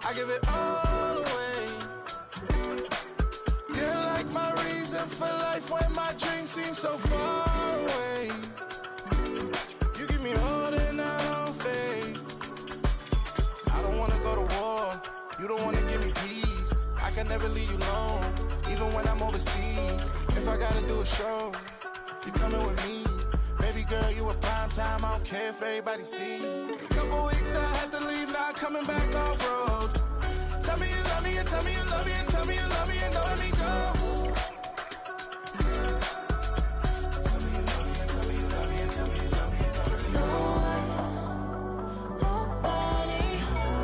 I give it all away. You're like my reason for life when my dreams seem so far away. You give me all that I don't fade. I don't wanna go to war. You don't wanna give me peace. I can never leave you alone, even when I'm overseas. If I gotta do a show, you coming with me. Baby girl, you a prime time. I don't care if everybody see. Couple weeks I had to leave, now coming back off road. Tell me you love me and tell me you love me and tell me you love me and don't let me go. Tell me you love me and tell me you love me and tell me you love me and don't let me go. Nobody,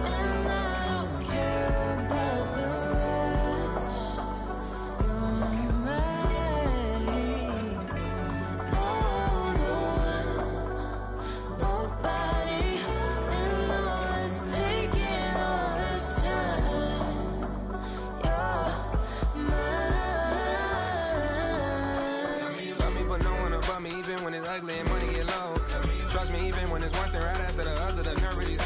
and I don't care about the rest. You're mine. No one, nobody, and all it's taking all this time. You're mine. Tell me you love me, but no one above me, even when it's ugly and money get low. Trust me, even when it's one thing right after the other, the nerve really.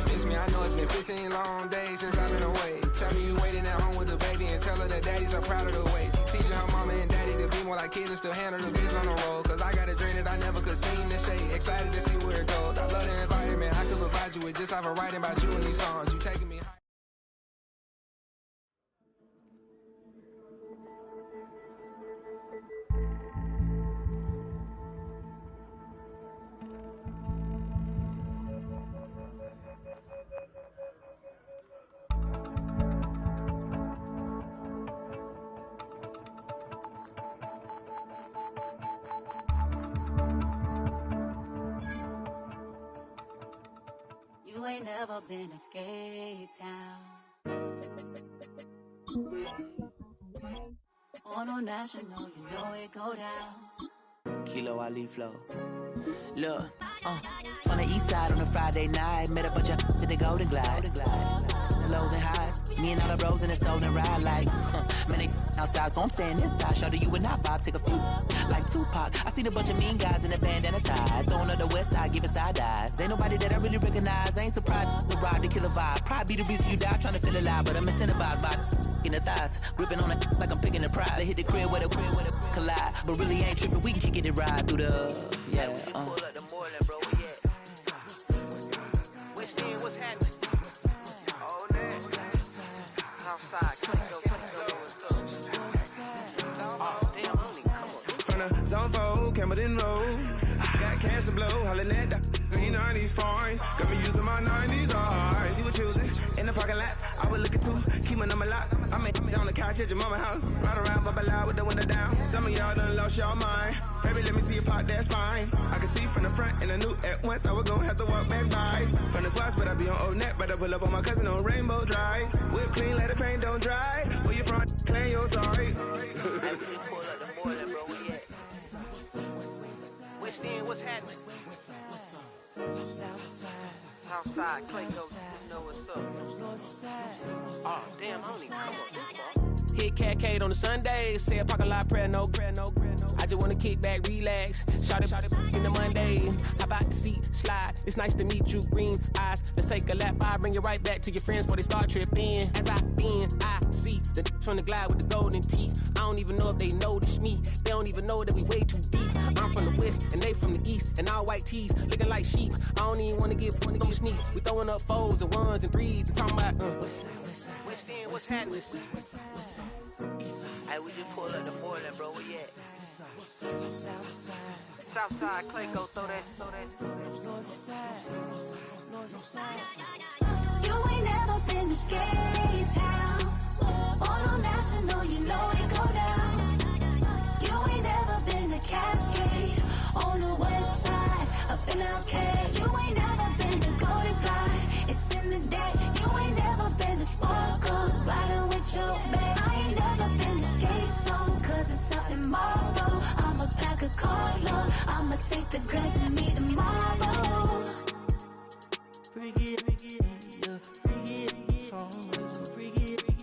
Miss me, I know it's been 15 long days since I've been away. Tell me you waiting at home with the baby and tell her that daddy's so proud of the way. She teaching her mama and daddy to be more like kids and still handle the biz on the road. Cause I got a dream that I never could sing to say. Excited to see where it goes. I love the environment. I could provide you with just like a writing about you in these songs. You taking me high. You ain't never been in skate town. On no national, you know it go down. Kilo Ali flow. Look, from the east side on a Friday night, met a bunch of to the Golden Glide. The lows and highs, me and all the bros in a stolen ride like, man, they outside, so I'm staying inside. Show you and I vibe, take a few, like Tupac. I seen a bunch of mean guys in a bandana tie, throwing up the west side, giving side eyes. Ain't nobody that I really recognize, I ain't surprised to ride the killer vibe. Probably be the reason you die trying to feel alive, but I'm incentivized by in the thighs, gripping on it like I'm picking the prize. They hit the crib where the collide, but really ain't tripping. We can kick it and ride through the Pull up the morning, bro. Which team? What's happening? Oh, next. Outside. Oh, damn. on fold, Campbellton Road. Got cash to blow, hollering at the green 90s foreign. Got me using my 90s, alright. She was choosing in the parking lot. I was looking too, keep my number locked. I made on the couch at your mama house. Ride around, bubble loud with the window down. Some of y'all done lost y'all mind. Baby, let me see you pop that spine. I can see from the front and I knew at once I was gonna have to walk back by. From the spots, but I be on Old Net. But I pull up on my cousin on Rainbow Drive. Whip clean, let the paint don't dry. Where you from? Claim you're sorry. West End, what's happening? Southside, Clayco, you know what's up. Oh, damn, I don't even come up this far. Hit Catcade on the Sundays, say a parking lot prayer, no. I just wanna kick back, relax, shout it in the Monday. How about the seat, slide, it's nice to meet you, green eyes. Let's take a lap, I bring you right back to your friends before they start tripping. As I see the from the glide with the golden teeth. I don't even know if they notice me, they don't even know that we way too deep. I'm from the west, and they from the east, and all white tees, looking like sheep. I don't even wanna get sneak. We throwing up fours and ones and threes, and talking about West End, what's happening? Hey, we just pulled up the Portland, bro. Where you at? Southside, Clayco, throw that. You ain't never been to Skate Town. On National, you know it go down. You ain't never been to Cascade. On the west side, up in LK. You ain't never been to Golden Glide. It's in the day. You ain't never been to Sparkles. Gliding with your babe. I ain't never been to Skate Zone. Cause it's out in Marlboro. I'ma pack a carload. I'ma take the grass and meet tomorrow. Bring it, yeah, bring it, so bring it, bring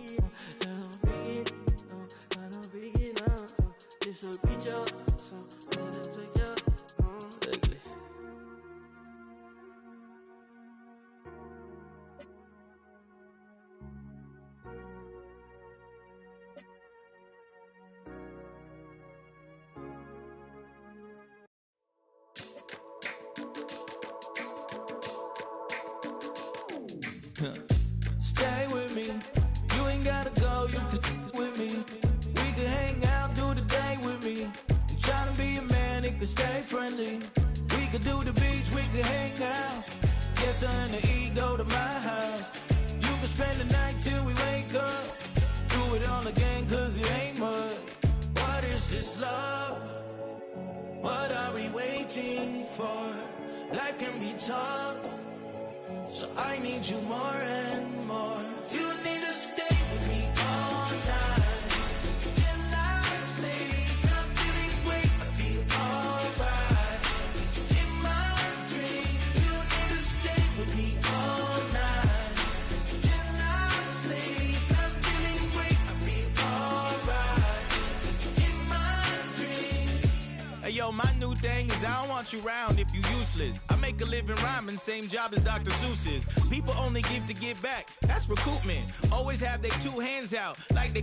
it, this will reach up, so take up, ugly. Stay with me, you ain't gotta go, you can with me. We can hang out, do the day with me. You tryna be a man, it can stay friendly. We could do the beach, we can hang out. Get something to eat, go to my house. You can spend the night till we wake up. Do it all again, cause it ain't mud. What is this love? What are we waiting for? Life can be tough, so I need you more and more. You need to stay with me all night till I sleep. I'm feeling great, I feel alright. In my dreams, you need to stay with me all night till I sleep. I'm feeling great, I feel alright. In my dreams. Hey yo, my new thing is I don't want you around if you useless. I make a living rhyming, same job as Dr. Seuss's. People only give to get back, that's recoupment. Always have their two hands out, like they.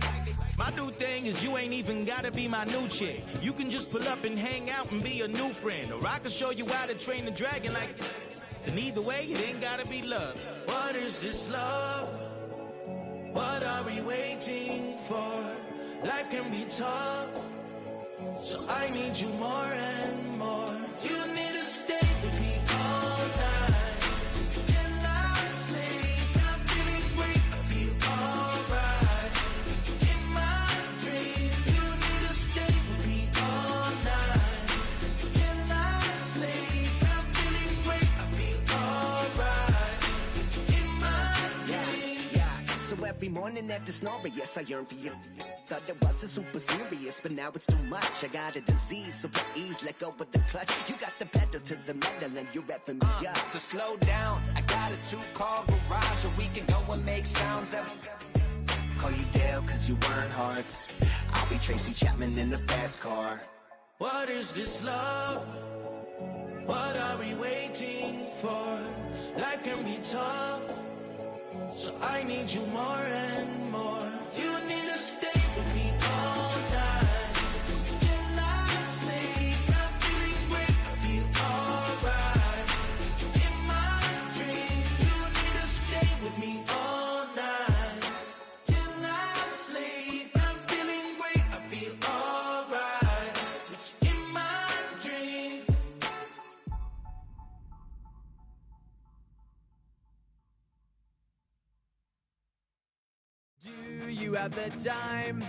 My new thing is you ain't even gotta be my new chick. You can just pull up and hang out and be a new friend. Or I can show you how to train the dragon like. And either way, it ain't gotta be love. What is this love? What are we waiting for? Life can be tough, so I need you more and more. You need to stay with me all night till I sleep. I'm feeling great, I feel alright. In my dreams, you need to stay with me all night till I sleep. I'm feeling great, I feel alright. In my dreams. Yeah. So every morning after snoring, yes, I yearn for you. Thought it wasn't super serious, but now it's too much. I got a disease, so please let go with the clutch. You got the pedal to the metal and you're effing me up. So slow down, I got a 2-car garage where we can go and make sounds that... Call you Dale cause you weren't hearts. I'll be Tracy Chapman in the fast car. What is this love? What are we waiting for? Life can be tough, so I need you more and more. You need to stay with me all night till I sleep. I'm feeling great, I feel alright. In my dreams, you need to stay with me all night till I sleep. I'm feeling great, I feel alright. In my you have the time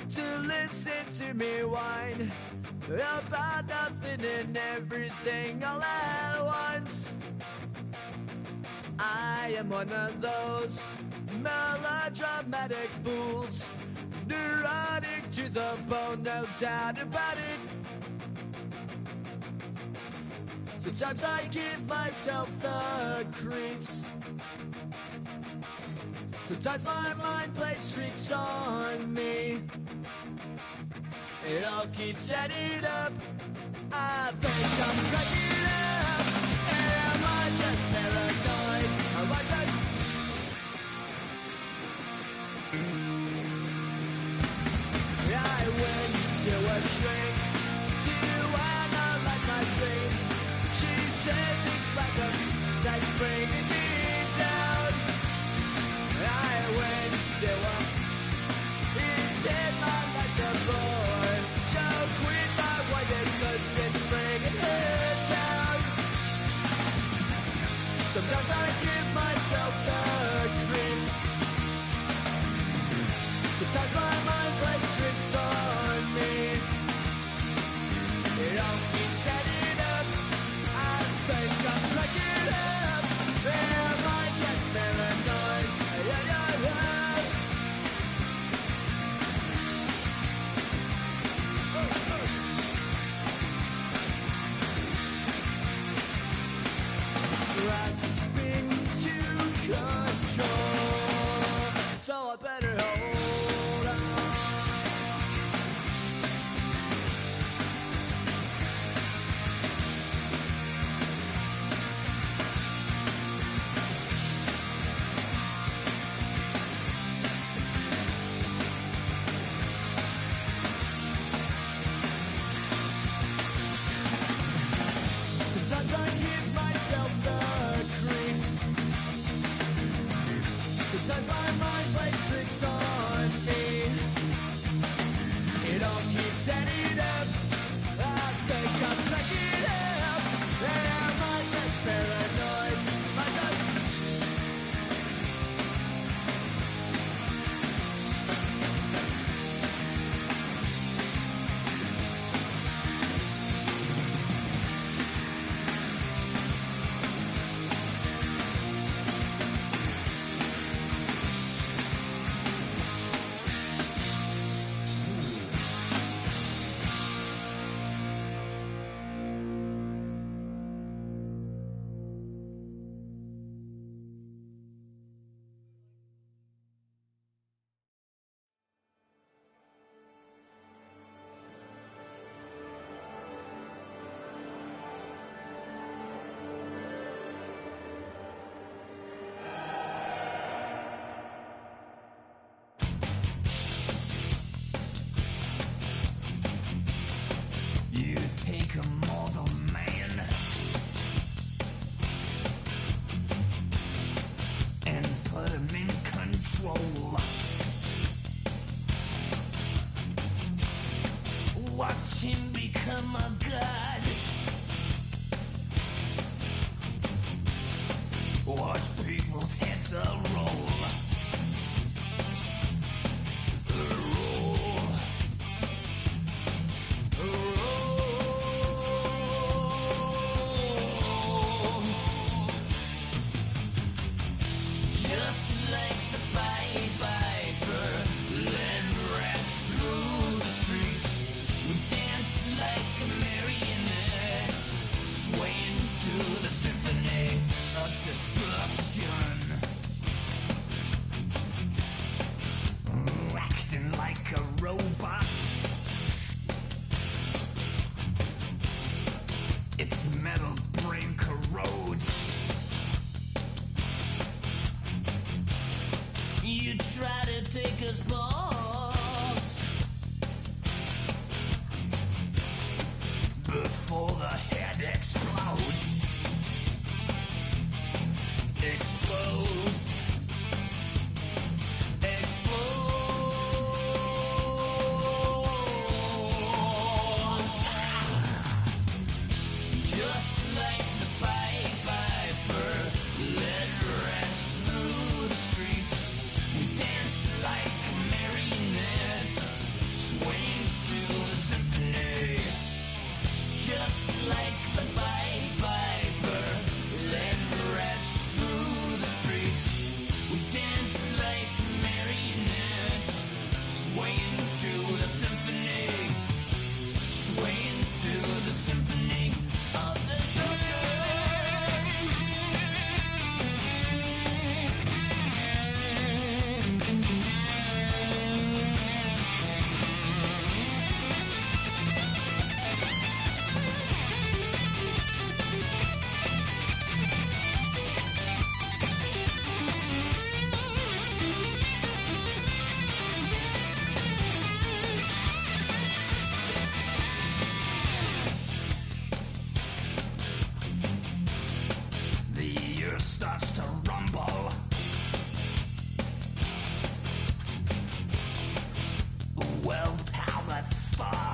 to listen to me whine about nothing and everything all at once. I am one of those melodramatic fools, neurotic to the bone, no doubt about it. Sometimes I give myself the creeps. Sometimes my mind plays tricks on me. It all keeps adding up. I think I'm cracking up. Am I just paranoid? Am I just... I went to a shrink to analyze my dreams. She says it's like a that's bringing me down. I went to a... He said my life's a bore. So quit my white cause it's bringing her down. Sometimes I give myself the creeps. Sometimes my mind plays tricks on me. It all keeps adding up. I think I'm cracking up. Am I just paranoid? Yeah, yeah, yeah. Grasping to control, so I better hold on. Sometimes I give myself the creeps. Sometimes my mind plays tricks on me. It all keeps adding up. I think I'm cracking up. Am I just paranoid? Am I just... You take a mortal man and put him in control. Watch him become a god. Watch people's heads roll. Just like the Pied Piper, let rats through the streets. We dance like a marionette, swaying to the symphony of destruction. far.